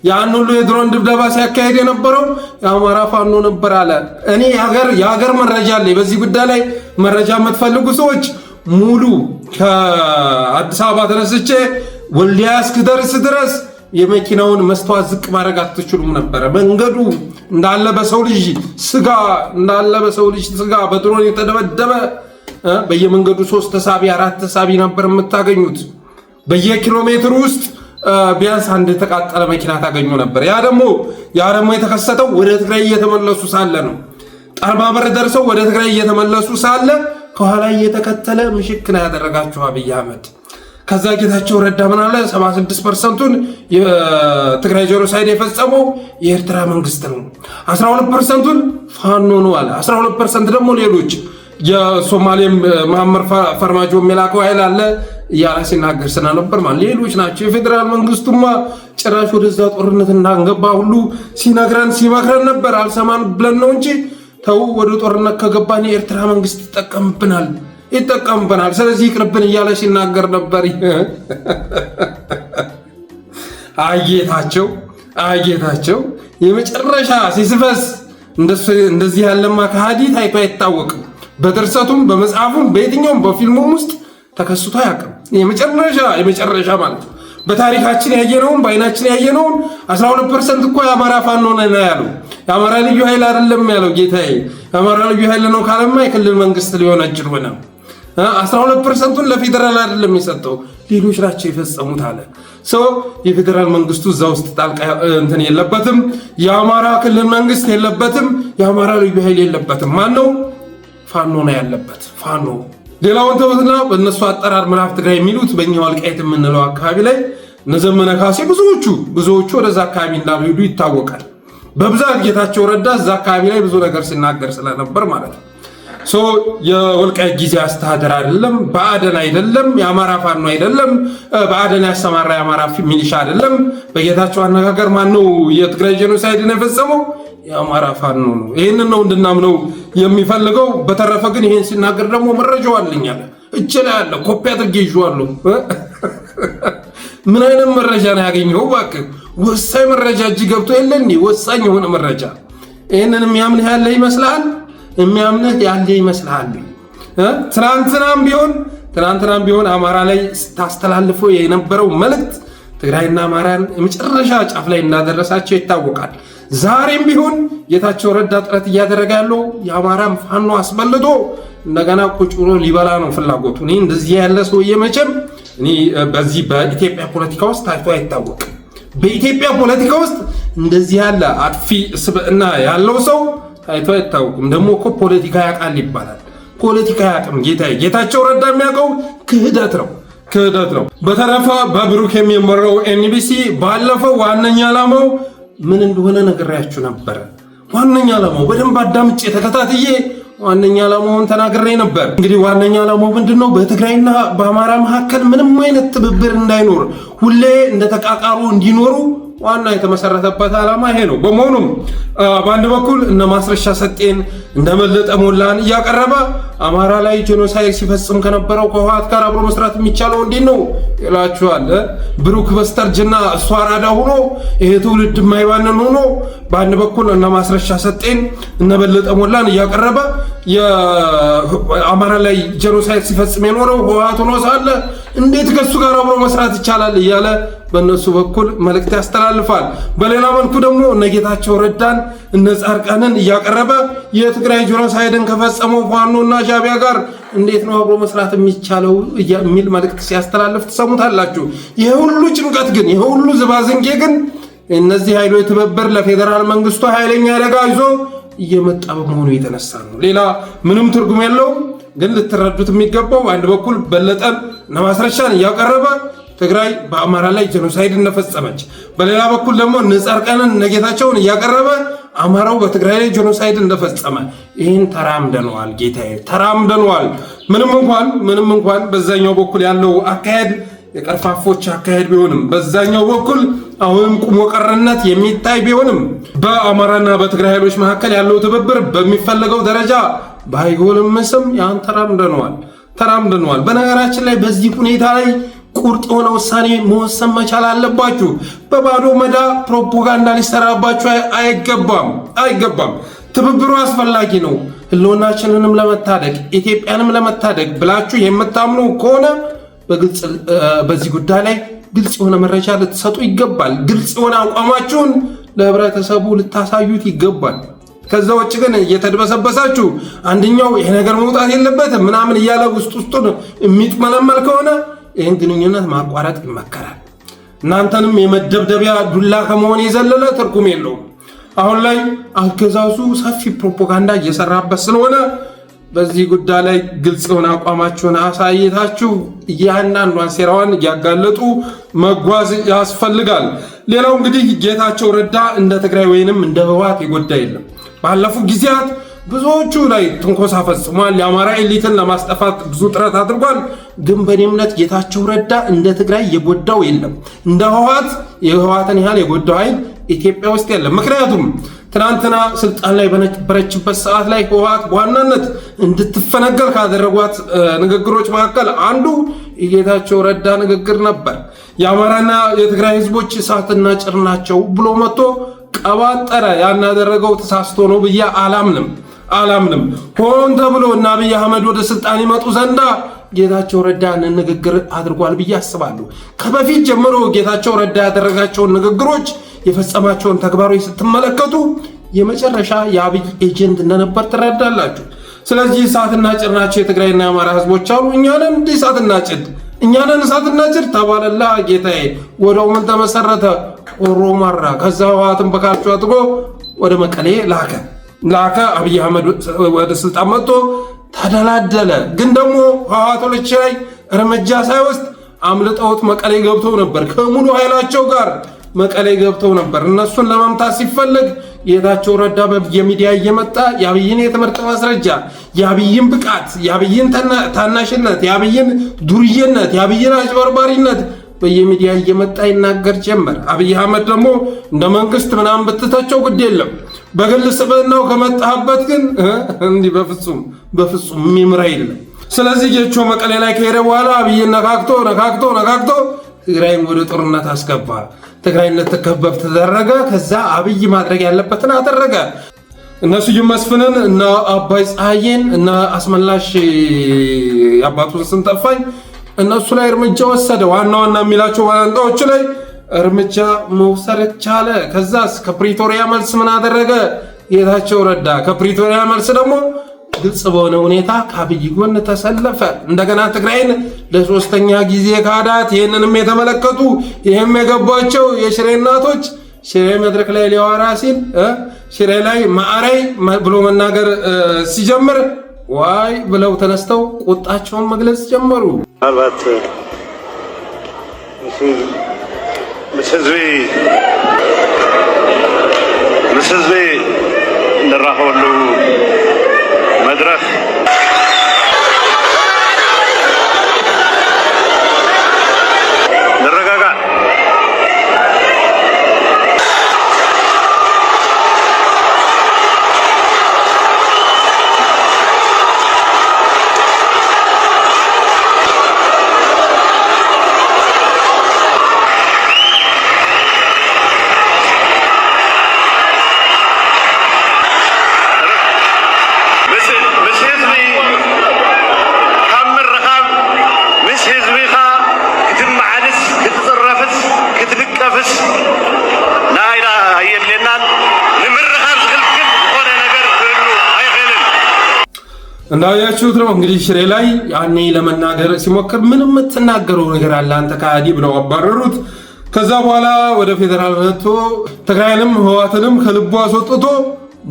ያን ሁሉ የድሮን ድብደባ ሲያካሄድ የነበረው የአማራ ፋኖ ነበር አለ። እኔ የሀገር መረጃ አለ። በዚህ ጉዳይ ላይ መረጃ የምትፈልጉ ሰዎች ሙሉ ከአዲስ አበባ ተነስቼ ወልዲያ እስክደርስ ድረስ የመኪናውን መስተዋት ዝቅ ማድረግ አትችሉም ነበረ። መንገዱ እንዳለ በሰው ልጅ ስጋ በድሮን የተደበደበ በየመንገዱ 3 ተሳቢ 4 ተሳቢ ነበር የምታገኙት። በየኪሎ ሜትሩ ውስጥ ቢያንስ አንድ የተቃጠለ መኪና ታገኙ ነበር። ያ ደግሞ የተከሰተው ወደ ትግራይ እየተመለሱ ሳለ ነው። ጣርማ በር ደርሰው ወደ ትግራይ እየተመለሱ ሳለ ከኋላ እየተከተለ ምሽክ ነው ያደረጋቸው አብይ አህመድ። ከዛ ጌታቸው ረዳ ምን አለ? 76%ቱን የትግራይ ጄኖሳይድ የፈጸመው የኤርትራ መንግስት ነው፣ 12%ቱን ፋኖ ነው አለ። 12% ደግሞ ሌሎች የሶማሌም መሐመድ ፈርማጆ የሚላከው ኃይል አለ እያለ ሲናገር ስለነበር ማለት ሌሎች ናቸው። የፌዴራል መንግስቱማ ጭራሽ ወደዛ ጦርነት እንዳንገባ ሁሉ ሲመክረን ነበር። አልሰማን ብለን ነው እንጂ ተው ወደ ጦርነት ከገባን የኤርትራ መንግስት ይጠቀምብናል፣ ስለዚህ ይቅርብን እያለ ሲናገር ነበር። አጌታቸው የመጨረሻ ሲስፈስ እንደዚህ ያለማ ከሃዲ ታይቶ አይታወቅም። በድርሰቱም በመጽሐፉም በየትኛውም በፊልሙም ውስጥ ተከስቶ አያውቅም። የመጨረሻ ማለት ነው። በታሪካችን ያየነውን በአይናችን ያየነውን 12% እኮ የአማራ ፋኖ ነው ያለው። የአማራ ልዩ ኃይል አይደለም ያለው ጌታዬ። የአማራ ልዩ ኃይል ነው ካለማ የክልል መንግስት ሊሆን እጅል ሆነ። 12%ቱን ለፌደራል አይደለም የሰጠው ሌሎች ናቸው የፈጸሙት አለ። የፌደራል መንግስቱ እዛ ውስጥ ጣልቃ እንትን የለበትም። የአማራ ክልል መንግስት የለበትም። የአማራ ልዩ ኃይል የለበትም። ማን ነው? ፋኖ ነው ያለበት። ፋኖ ሌላውን ተውትና በእነሱ አጠራር ምዕራብ ትግራይ የሚሉት በእኛ ወልቃይት የምንለው አካባቢ ላይ እነ ዘመነ ካሴ ብዙዎቹ ወደዛ አካባቢ እንዳልሄዱ ይታወቃል። በብዛት ጌታቸው ረዳ እዛ አካባቢ ላይ ብዙ ነገር ሲናገር ስለነበር ማለት ነው። የወልቃይት ጊዜ አስተዳደር አይደለም፣ ብአዴን አይደለም፣ የአማራ ፋኖ አይደለም፣ ብአዴን ያሰማራ የአማራ ሚሊሻ አይደለም። በጌታቸው አነጋገር ማነው የትግራይ ጄኖሳይድን የፈጸመው? የአማራ ፋኖ ነው። ይህንን ነው እንድናምነው የሚፈልገው። በተረፈ ግን ይህን ሲናገር ደግሞ መረጃው አለኝ አለ፣ እጅ ላይ አለ፣ ኮፒ አድርጌ ይዤዋለሁ። ምን አይነት መረጃ ነው ያገኘው? እባክህ ወሳኝ መረጃ እጅ ገብቶ የለ እንዴ? ወሳኝ የሆነ መረጃ። ይህንን የሚያምንህ ያለ ይመስልሃል? የሚያምንህ ያለ ይመስልሃል? ትናንትናም ቢሆን አማራ ላይ ስታስተላልፈው የነበረው መልእክት ትግራይና አማራን የመጨረሻ ጫፍ ላይ እንዳደረሳቸው ይታወቃል። ዛሬም ቢሆን ጌታቸው ረዳ ጥረት እያደረገ ያለው የአማራን ፋኖ አስበልጦ እንደገና ቁጭ ብሎ ሊበላ ነው ፍላጎቱ። እኔ እንደዚህ ያለ ሰውዬ መቼም በዚህ በኢትዮጵያ ፖለቲካ ውስጥ ታይቶ አይታወቅም። በኢትዮጵያ ፖለቲካ ውስጥ እንደዚህ ያለ አጥፊ ስብዕና ያለው ሰው ታይቶ አይታወቅም። ደግሞ እኮ ፖለቲካ ያውቃል ይባላል። ፖለቲካ ያውቅም ጌታቸው ረዳ የሚያውቀው ክህደት ነው። በተረፈ በብሩክ የሚመራው ኤንቢሲ ባለፈው ዋነኛ ዓላማው ምን እንደሆነ ነግሬያችሁ ነበር። ዋነኛ ዓላማው በደንብ አዳምጬ ተከታትዬ ዋነኛ ዓላማውን ተናግሬ ነበር። እንግዲህ ዋነኛ ዓላማው ምንድነው? በትግራይና በአማራ መካከል ምንም አይነት ትብብር እንዳይኖር፣ ሁሌ እንደተቃቃሩ እንዲኖሩ ዋና የተመሰረተበት ዓላማ ይሄ ነው። በመሆኑም በአንድ በኩል እነ ማስረሻ ሰጤን እንደ መለጠ ሞላን እያቀረበ አማራ ላይ ጄኖሳይድ ሲፈጽም ከነበረው ከህወሓት ጋር አብሮ መስራት የሚቻለው እንዴት ነው ይላችኋል። ብሩክ በስተርጅና እሷ አራዳ ሆኖ ይሄ ትውልድ የማይባንን ሆኖ በአንድ በኩል እነ ማስረሻ ሰጤን እነ መለጠ ሞላን እያቀረበ የአማራ ላይ ጄኖሳይድ ሲፈጽም የኖረው ህወሓት ሆኖ ሳለ እንዴት ከሱ ጋር አብሮ መስራት ይቻላል እያለ በእነሱ በኩል መልእክት ያስተላልፋል። በሌላ መልኩ ደግሞ እነ ጌታቸው ረዳን እነ ጻድቃንን እያቀረበ የትግራይ ጄኖሳይድን ከፈጸመው ፋኖና ሻዕቢያ ጋር እንዴት ነው አብሮ መስራት የሚቻለው የሚል መልእክት ሲያስተላልፍ ትሰሙታላችሁ። ይሄ ሁሉ ጭንቀት ግን ይሄ ሁሉ ዝባዝንጌ ግን እነዚህ ኃይሎች ትብብር ለፌዴራል መንግስቱ ኃይለኛ አደጋ ይዞ እየመጣ በመሆኑ የተነሳ ነው። ሌላ ምንም ትርጉም የለውም። ግን ልትረዱት የሚገባው አንድ በኩል በለጠን እና ማስረሻን እያቀረበ ትግራይ በአማራ ላይ ጄኖሳይድ እንደፈጸመች፣ በሌላ በኩል ደግሞ ጻድቃንን ነጌታቸውን እያቀረበ አማራው በትግራይ ላይ ጄኖሳይድ እንደፈጸመ ይህን ተራምደነዋል። ጌታዬ ተራምደነዋል። ምንም እንኳን በዛኛው በኩል ያለው አካሄድ የቀርፋፎች አካሄድ ቢሆንም በዛኛው በኩል አሁንም ቁሞ ቀረነት የሚታይ ቢሆንም በአማራና በትግራይ ኃይሎች መካከል ያለው ትብብር በሚፈለገው ደረጃ ባይጎልምስም ያን ተራምደነዋል። በነገራችን ላይ በዚህ ሁኔታ ላይ ቁርጥ የሆነ ውሳኔ መወሰን መቻል አለባችሁ። በባዶ መዳ ፕሮፓጋንዳ ሊሰራባችሁ አይገባም። ትብብሩ አስፈላጊ ነው። ህልውናችንንም ለመታደግ ኢትዮጵያንም ለመታደግ ብላችሁ የምታምኑ ከሆነ በግልጽ በዚህ ጉዳይ ላይ ግልጽ የሆነ መረጃ ልትሰጡ ይገባል። ግልጽ የሆነ አቋማችሁን ለህብረተሰቡ ልታሳዩት ይገባል። ከዛ ውጭ ግን እየተድበሰበሳችሁ አንደኛው ይሄ ነገር መውጣት የለበትም ምናምን እያለ ውስጡን የሚጥመለመል ከሆነ ይህን ግንኙነት ማቋረጥ ይመከራል። እናንተንም የመደብደቢያ ዱላ ከመሆን የዘለለ ትርጉም የለውም። አሁን ላይ አገዛዙ ሰፊ ፕሮፓጋንዳ እየሰራበት ስለሆነ በዚህ ጉዳይ ላይ ግልጽ የሆነ አቋማችሁን አሳይታችሁ እያንዳንዷን ሴራዋን እያጋለጡ መጓዝ ያስፈልጋል። ሌላው እንግዲህ ጌታቸው ረዳ እንደ ትግራይ ወይንም እንደ ህወሓት የጎዳ የለም። ባለፉት ጊዜያት ብዙዎቹ ላይ ትንኮሳ ፈጽሟል። የአማራ ኤሊትን ለማስጠፋት ብዙ ጥረት አድርጓል። ግን በእኔ እምነት ጌታቸው ረዳ እንደ ትግራይ የጎዳው የለም። እንደ ህወሓት የህወሓትን ያህል የጎዳው ኃይል ኢትዮጵያ ውስጥ የለም። ምክንያቱም ትናንትና ስልጣን ላይ በነበረችበት ሰዓት ላይ ህወሓት በዋናነት እንድትፈነገል ካደረጓት ንግግሮች መካከል አንዱ የጌታቸው ረዳ ንግግር ነበር። የአማራና የትግራይ ህዝቦች እሳትና ጭር ናቸው ብሎ መጥቶ ቀባጠረ። ያናደረገው ተሳስቶ ነው ብዬ አላምንም። ሆን ተብሎ እና አብይ አህመድ ወደ ስልጣን ይመጡ ዘንዳ ጌታቸው ረዳን ንግግር አድርጓል ብዬ አስባለሁ። ከበፊት ጀምሮ ጌታቸው ረዳ ያደረጋቸውን ንግግሮች የፈጸማቸውን ተግባሮች ስትመለከቱ የመጨረሻ የአብይ ኤጀንት እንደነበር ትረዳላችሁ። ስለዚህ እሳትና ጭድ ናቸው የትግራይና የአማራ ህዝቦች አሉ። እኛንን እንዲህ እሳትና ጭድ ተባለላ ጌታዬ። ወደው ምን ተመሰረተ? ኦሮማራ። ከዛ ህወሓትን በካልቾ አጥጎ ወደ መቀሌ ላከ። አብይ አህመድ ወደ ስልጣን መጥቶ ተደላደለ። ግን ደግሞ ህወሓቶች ላይ እርምጃ ሳይወስድ አምልጠውት መቀሌ ገብተው ነበር። ከሙሉ ኃይላቸው ጋር መቀሌ ገብተው ነበር። እነሱን ለመምታት ሲፈልግ ጌታቸው ረዳ በሚዲያ እየመጣ የአብይን የትምህርት ማስረጃ፣ የአብይን ብቃት፣ የአብይን ታናሽነት፣ የአብይን ዱርዬነት፣ የአብይን አጭበርባሪነት በየሚዲያ እየመጣ ይናገር ጀመር። አብይ አህመድ ደግሞ እንደ መንግስት ምናምን ብትተቸው ግድ የለም፣ በግል ስብዕናው ከመጣህበት ግን እንዲህ በፍጹም የሚምራ የለም። ስለዚህ ጌቾ መቀሌ ላይ ከሄደ በኋላ አብይን ነካክቶ ትግራይን ወደ ጦርነት አስገባ። ትግራይ እንድትከበብ ተደረገ። ከዛ አብይ ማድረግ ያለበትን አደረገ። እነ ስዩም መስፍንን እነ አባይ ፀሐዬን እነ አስመላሽ አባቱን ስም ጠፋኝ፣ እነሱ ላይ እርምጃ ወሰደ። ዋና የሚላቸው ባላንጣዎች ላይ እርምጃ መውሰድ ቻለ። ከዛስ ከፕሪቶሪያ መልስ ምን አደረገ ጌታቸው ረዳ? ከፕሪቶሪያ መልስ ደግሞ ግልጽ በሆነ ሁኔታ ከአብይ ጎን ተሰለፈ። እንደገና ትግራይን ለሶስተኛ ጊዜ ካዳት። ይህንንም የተመለከቱ ይህም የገባቸው የሽሬ እናቶች ሽሬ መድረክ ላይ ሊያወራ ሲል ሽሬ ላይ ማዕራይ ብሎ መናገር ሲጀምር ዋይ ብለው ተነስተው ቁጣቸውን መግለጽ ጀመሩ። ምናልባት ምስ ህዝቢ እንራኸበሉ መድረክ ንረጋጋ። እንዳያችሁት ነው እንግዲህ ሽሬ ላይ ያኔ ለመናገር ሲሞክር ምንም የምትናገረው ነገር አለ አንተ ከሃዲ ብለው አባረሩት። ከዛ በኋላ ወደ ፌደራል መጥቶ ትግራይንም ህወሓትንም ከልቡ አስወጥቶ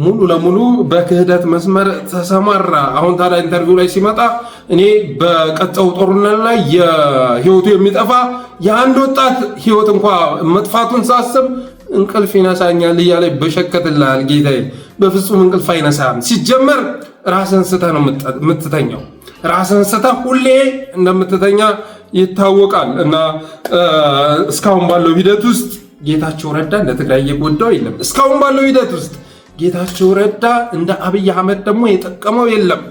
ሙሉ ለሙሉ በክህደት መስመር ተሰማራ። አሁን ታዲያ ኢንተርቪው ላይ ሲመጣ እኔ በቀጠው ጦርነት ላይ የህይወቱ የሚጠፋ የአንድ ወጣት ህይወት እንኳን መጥፋቱን ሳስብ እንቅልፍ ይነሳኛል እያለ በሸከትልሃል ጌታዬ። በፍጹም እንቅልፍ አይነሳም። ሲጀመር ራስን ስተህ ነው የምትተኛው። ራስን ስተህ ሁሌ እንደምትተኛ ይታወቃል። እና እስካሁን ባለው ሂደት ውስጥ ጌታቸው ረዳ እንደ ትግራይ እየጎዳው የለም። እስካሁን ባለው ሂደት ውስጥ ጌታቸው ረዳ እንደ አብይ አህመድ ደግሞ የጠቀመው የለም።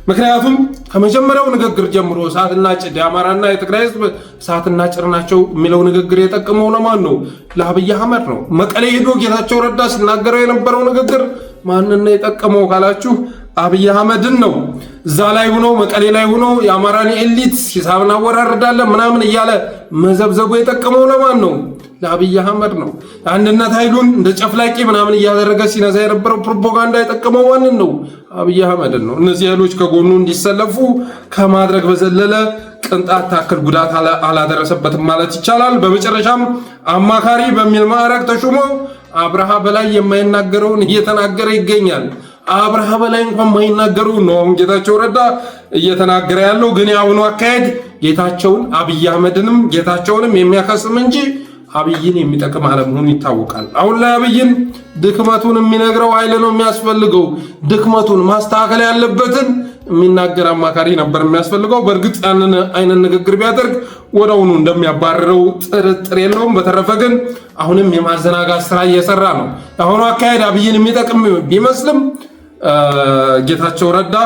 ምክንያቱም ከመጀመሪያው ንግግር ጀምሮ እሳትና ጭድ የአማራና የትግራይ ህዝብ እሳትና ጭድ ናቸው የሚለው ንግግር የጠቀመው ለማን ነው? ለአብይ አህመድ ነው። መቀሌ ሄዶ ጌታቸው ረዳ ሲናገረው የነበረው ንግግር ማንን የጠቀመው ካላችሁ አብይ አህመድን ነው። እዛ ላይ ሆኖ መቀሌ ላይ ሆኖ የአማራን ኤሊት ሂሳብ እናወራርዳለን ምናምን እያለ መዘብዘቡ የጠቀመው ለማን ነው? ለአብይ አህመድ ነው። አንድነት ኃይሉን እንደ ጨፍላቂ ምናምን እያደረገ ሲነዛ የነበረው ፕሮፓጋንዳ የጠቀመው ማንን ነው? አብይ አህመድን ነው። እነዚህ ኃይሎች ከጎኑ እንዲሰለፉ ከማድረግ በዘለለ ቅንጣት ታክል ጉዳት አላደረሰበትም ማለት ይቻላል። በመጨረሻም አማካሪ በሚል ማዕረግ ተሹሞ አብርሃ በላይ የማይናገረውን እየተናገረ ይገኛል። አብርሃ በላይ እንኳን የማይናገረው ነው አሁን ጌታቸው ረዳ እየተናገረ ያለው። ግን የአሁኑ አካሄድ ጌታቸውን አብይ አህመድንም ጌታቸውንም የሚያከስም እንጂ አብይን የሚጠቅም አለመሆኑ ይታወቃል። አሁን ላይ አብይን ድክመቱን የሚነግረው ኃይል ነው የሚያስፈልገው። ድክመቱን ማስተካከል ያለበትን የሚናገር አማካሪ ነበር የሚያስፈልገው። በእርግጥ ያንን አይነት ንግግር ቢያደርግ ወደውኑ እንደሚያባርረው ጥርጥር የለውም። በተረፈ ግን አሁንም የማዘናጋት ስራ እየሰራ ነው። አሁኑ አካሄድ አብይን የሚጠቅም ቢመስልም ጌታቸው ረዳ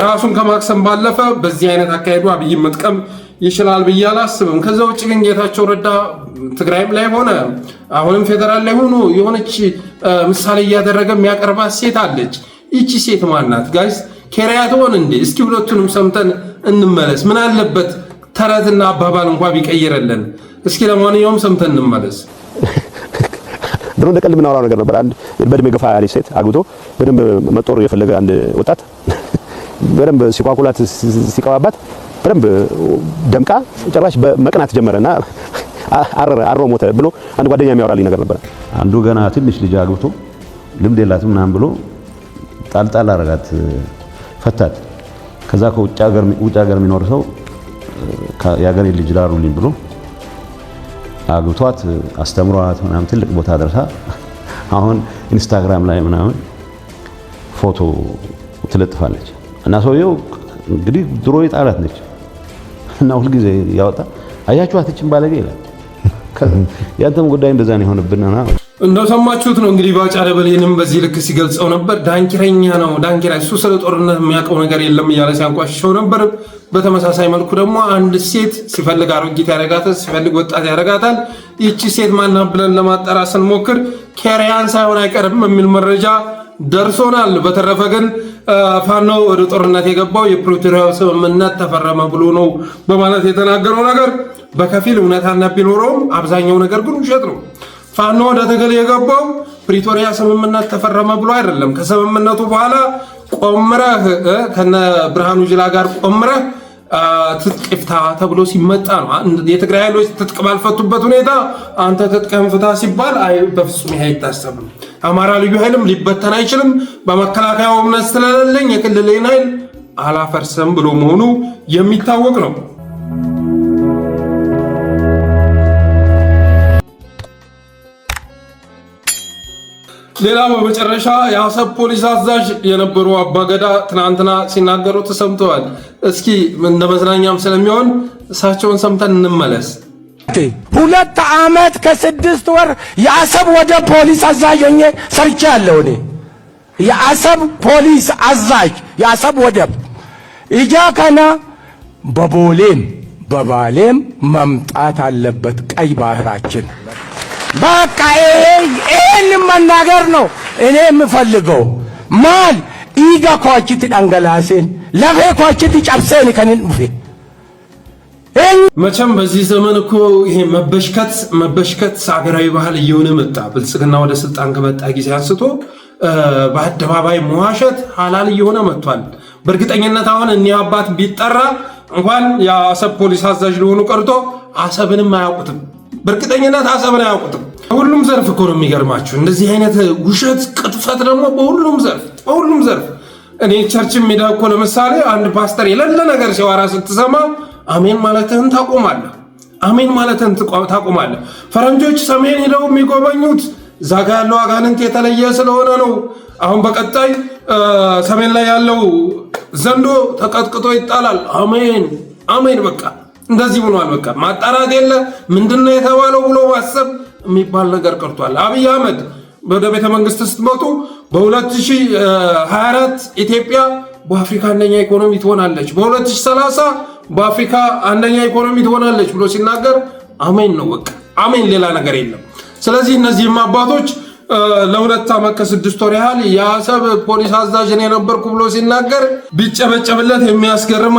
ራሱን ከማክሰም ባለፈ በዚህ አይነት አካሄዱ አብይን መጥቀም ይችላል ብዬ አላስብም። ከዛ ውጭ ግን ጌታቸው ረዳ ትግራይም ላይ ሆነ አሁንም ፌደራል ላይ ሆኖ የሆነች ምሳሌ እያደረገ የሚያቀርባት ሴት አለች። ይቺ ሴት ማናት ጋይስ? ኬሪያ ትሆን እንዴ? እስኪ ሁለቱንም ሰምተን እንመለስ። ምን አለበት ተረትና አባባል እንኳን ቢቀይረልን። እስኪ ለማንኛውም ሰምተን እንመለስ። ድሮ እንደቀልድ የምናወራው ነገር ነበር። አንድ በእድሜ ገፋ ያለች ሴት አግብቶ በደንብ መጦር የፈለገ አንድ ወጣት በደንብ ሲቋቁላት ሲቀባባት በደንብ ደምቃ ጭራሽ በመቅናት ጀመረና አሮ ሞተ ብሎ አንድ ጓደኛ የሚያወራልኝ ነገር ነበር። አንዱ ገና ትንሽ ልጅ አግብቶ ልምድ የላትም ምናምን ብሎ ጣልጣል አረጋት፣ ፈታት። ከዛ ከውጭ ሀገር የሚኖር ሰው የሀገሬ ልጅ ዳሩልኝ ብሎ አግብቷት አስተምሯት ምናምን ትልቅ ቦታ ደርሳ አሁን ኢንስታግራም ላይ ምናምን ፎቶ ትለጥፋለች። እና ሰውየው እንግዲህ ድሮ የጣላት ነች እና ሁልጊዜ ያወጣ አያችኋት እቺን ባለጌ ይላል። ያንተም ጉዳይ እንደዛ ነው የሆነብንና እንደሰማችሁት ነው እንግዲህ ባጫ ደበሌንም በዚህ ልክ ሲገልጸው ነበር። ዳንኪረኛ ነው ዳንኪራ፣ እሱ ስለ ጦርነት የሚያውቀው ነገር የለም እያለ ሲያንቋሽሸው ነበር። በተመሳሳይ መልኩ ደግሞ አንድ ሴት ሲፈልግ አሮጊት ያረጋታል፣ ሲፈልግ ወጣት ያረጋታል። ይቺ ሴት ማና ብለን ለማጣራት ስንሞክር ኬሪያን ሳይሆን አይቀርም የሚል መረጃ ደርሶናል። በተረፈ ግን ፋኖ ወደ ጦርነት የገባው የፕሪቶሪያው ስምምነት ተፈረመ ብሎ ነው በማለት የተናገረው ነገር በከፊል እውነታነት ቢኖረውም አብዛኛው ነገር ግን ውሸት ነው። ፋኖ ወደ ትግል የገባው ፕሪቶሪያ ስምምነት ተፈረመ ብሎ አይደለም። ከስምምነቱ በኋላ ቆምረህ ከነ ብርሃኑ ጅላ ጋር ቆምረህ ትጥቅ ፍታ ተብሎ ሲመጣ ነው። የትግራይ ኃይሎች ትጥቅ ባልፈቱበት ሁኔታ አንተ ትጥቅህን ፍታ ሲባል በፍጹም ይሄ አይታሰብም። አማራ ልዩ ኃይልም ሊበተን አይችልም። በመከላከያው እምነት ስለሌለኝ የክልሌን ኃይል አላፈርስም ብሎ መሆኑ የሚታወቅ ነው። ሌላ በመጨረሻ የአሰብ ፖሊስ አዛዥ የነበሩ አባገዳ ትናንትና ሲናገሩ ተሰምተዋል። እስኪ እንደ መዝናኛም ስለሚሆን እሳቸውን ሰምተን እንመለስ። 2 ዓመት ከ6 ወር የአሰብ ወደብ ፖሊስ አዛዥ ሆኜ ሰርቻለሁ። እኔ የአሰብ ፖሊስ አዛዥ የአሰብ ወደብ እጃ ከና በቦሌም በባሌም መምጣት አለበት ቀይ ባህራችን። በቃ ይሄን መናገር ነው እኔ የምፈልገው። ማል ኢጋ ኳችት ዳንገላሴን ለፌ ኳችት ጨብሴን ከነን ኡፌ መቼም በዚህ ዘመን እኮ ይሄ መበሽከት ሀገራዊ ባህል እየሆነ መጣ። ብልጽግና ወደ ስልጣን ከመጣ ጊዜ አንስቶ በአደባባይ መዋሸት ሐላል እየሆነ መጥቷል። በእርግጠኝነት አሁን እኒህ አባት ቢጠራ እንኳን የአሰብ ፖሊስ አዛዥ ሊሆኑ ቀርቶ አሰብንም አያውቁትም። በእርግጠኝነት አሰብን አያውቁትም። በሁሉም ዘርፍ እኮ ነው የሚገርማችሁ። እንደዚህ አይነት ውሸት ቅጥፈት ደግሞ በሁሉም ዘርፍ እኔ ቸርችም ሜዳ እኮ ለምሳሌ አንድ ፓስተር የሌለ ነገር ሲያወራ ስትሰማ አሜን ማለትህን ታቆማለህ። ፈረንጆች ሰሜን ሄደው የሚጎበኙት ዛጋ ያለው አጋንንት የተለየ ስለሆነ ነው። አሁን በቀጣይ ሰሜን ላይ ያለው ዘንዶ ተቀጥቅጦ ይጣላል። አሜን በቃ እንደዚህ ብሏል። በቃ ማጣራት የለ ምንድነው የተባለው ብሎ ማሰብ የሚባል ነገር ቀርቷል። አብይ አህመድ ወደ ቤተ መንግስት ስትመጡ በ2024 ኢትዮጵያ በአፍሪካ አንደኛ ኢኮኖሚ ትሆናለች፣ በ2030 በአፍሪካ አንደኛ ኢኮኖሚ ትሆናለች ብሎ ሲናገር አሜን ነው በቃ አሜን፣ ሌላ ነገር የለም። ስለዚህ እነዚህም አባቶች ለ2 ዓመት ከ6 ወር ያህል የአሰብ ፖሊስ አዛዥ የነበርኩ ብሎ ሲናገር ቢጨበጨብለት የሚያስገርም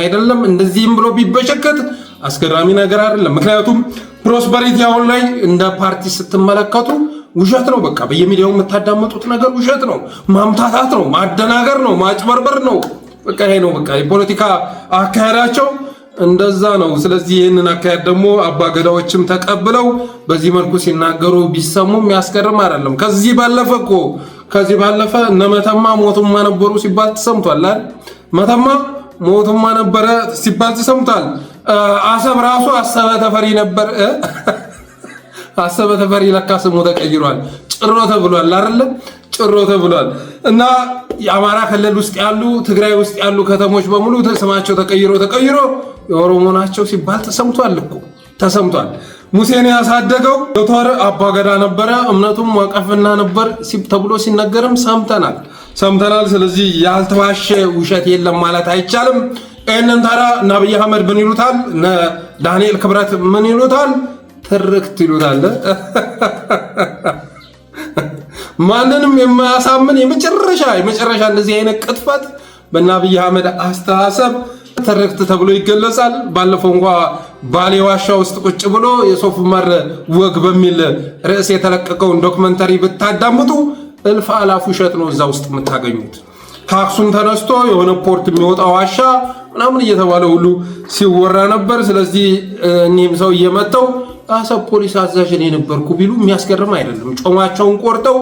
አይደለም። እንደዚህም ብሎ ቢበሸከት አስገራሚ ነገር አይደለም። ምክንያቱም ፕሮስፐሪቲ አሁን ላይ እንደ ፓርቲ ስትመለከቱ ውሸት ነው። በቃ በየሚዲያው የምታዳምጡት ነገር ውሸት ነው፣ ማምታታት ነው፣ ማደናገር ነው፣ ማጭበርበር ነው። በቃ ይሄ ነው በቃ የፖለቲካ አካሄዳቸው እንደዛ ነው። ስለዚህ ይህንን አካሄድ ደግሞ አባገዳዎችም ተቀብለው በዚህ መልኩ ሲናገሩ ቢሰሙ የሚያስገርም አይደለም። ከዚህ ባለፈ እነመተማ ሞቱማ ነበሩ ሲባል ተሰምቷል አይደል? መተማ ሞቱማ ነበረ ሲባል ተሰምቷል። አሰብ ራሱ አሰበ ተፈሪ ነበር። አሰበ ተፈሪ ለካ ስሙ ተቀይሯል፣ ጭሮ ተብሏል አይደል? ጭሮ ተብሏል። እና የአማራ ክልል ውስጥ ያሉ ትግራይ ውስጥ ያሉ ከተሞች በሙሉ ስማቸው ተቀይሮ የኦሮሞ ናቸው ሲባል ተሰምቷል። ሙሴን ያሳደገው ዶክተር አባገዳ ነበረ፣ እምነቱም ወቀፍና ነበር ተብሎ ሲነገርም ሰምተናል። ስለዚህ ያልተዋሸ ውሸት የለም ማለት አይቻልም። ይህንን ታዲያ እነ አብይ አህመድ ምን ይሉታል? እነ ዳንኤል ክብረት ምን ይሉታል? ትርክት ይሉታል። ማንንም የማያሳምን የመጨረሻ እንደዚህ አይነት ቅጥፈት በእነ አብይ አህመድ አስተሳሰብ ትርክት ተብሎ ይገለጻል። ባለፈው እንኳ ባሌ ዋሻ ውስጥ ቁጭ ብሎ የሶፍ ዑመር ወግ በሚል ርዕስ የተለቀቀውን ዶክመንተሪ ብታዳምጡ እልፍ አላፍ ውሸት ነው እዛ ውስጥ የምታገኙት። ከአክሱም ተነስቶ የሆነ ፖርት የሚወጣ ዋሻ ምናምን እየተባለ ሁሉ ሲወራ ነበር። ስለዚህ እኒህም ሰው እየመተው አሰብ ፖሊስ አዛዥ እኔ ነበርኩ ቢሉ የሚያስገርም አይደለም። ጮማቸውን ቆርጠው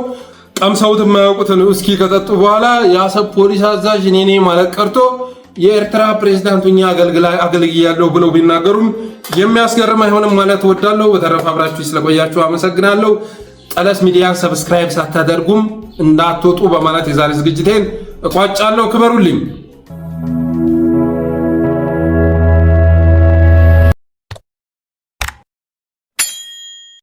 ቀምሰውት የማያውቁትን እስኪ ከጠጡ በኋላ የአሰብ ፖሊስ አዛዥ እኔ ነኝ ማለት ቀርቶ የኤርትራ ፕሬዝዳንቱኛ አገልግያለሁ ብለው ቢናገሩም የሚያስገርም አይሆንም ማለት ወዳለሁ። በተረፈ አብራችሁ ስለቆያችሁ አመሰግናለሁ። ጠለስ ሚዲያን ሰብስክራይብ ሳታደርጉም እንዳትወጡ በማለት የዛሬ ዝግጅቴን እቋጫለሁ። ክበሩልኝ።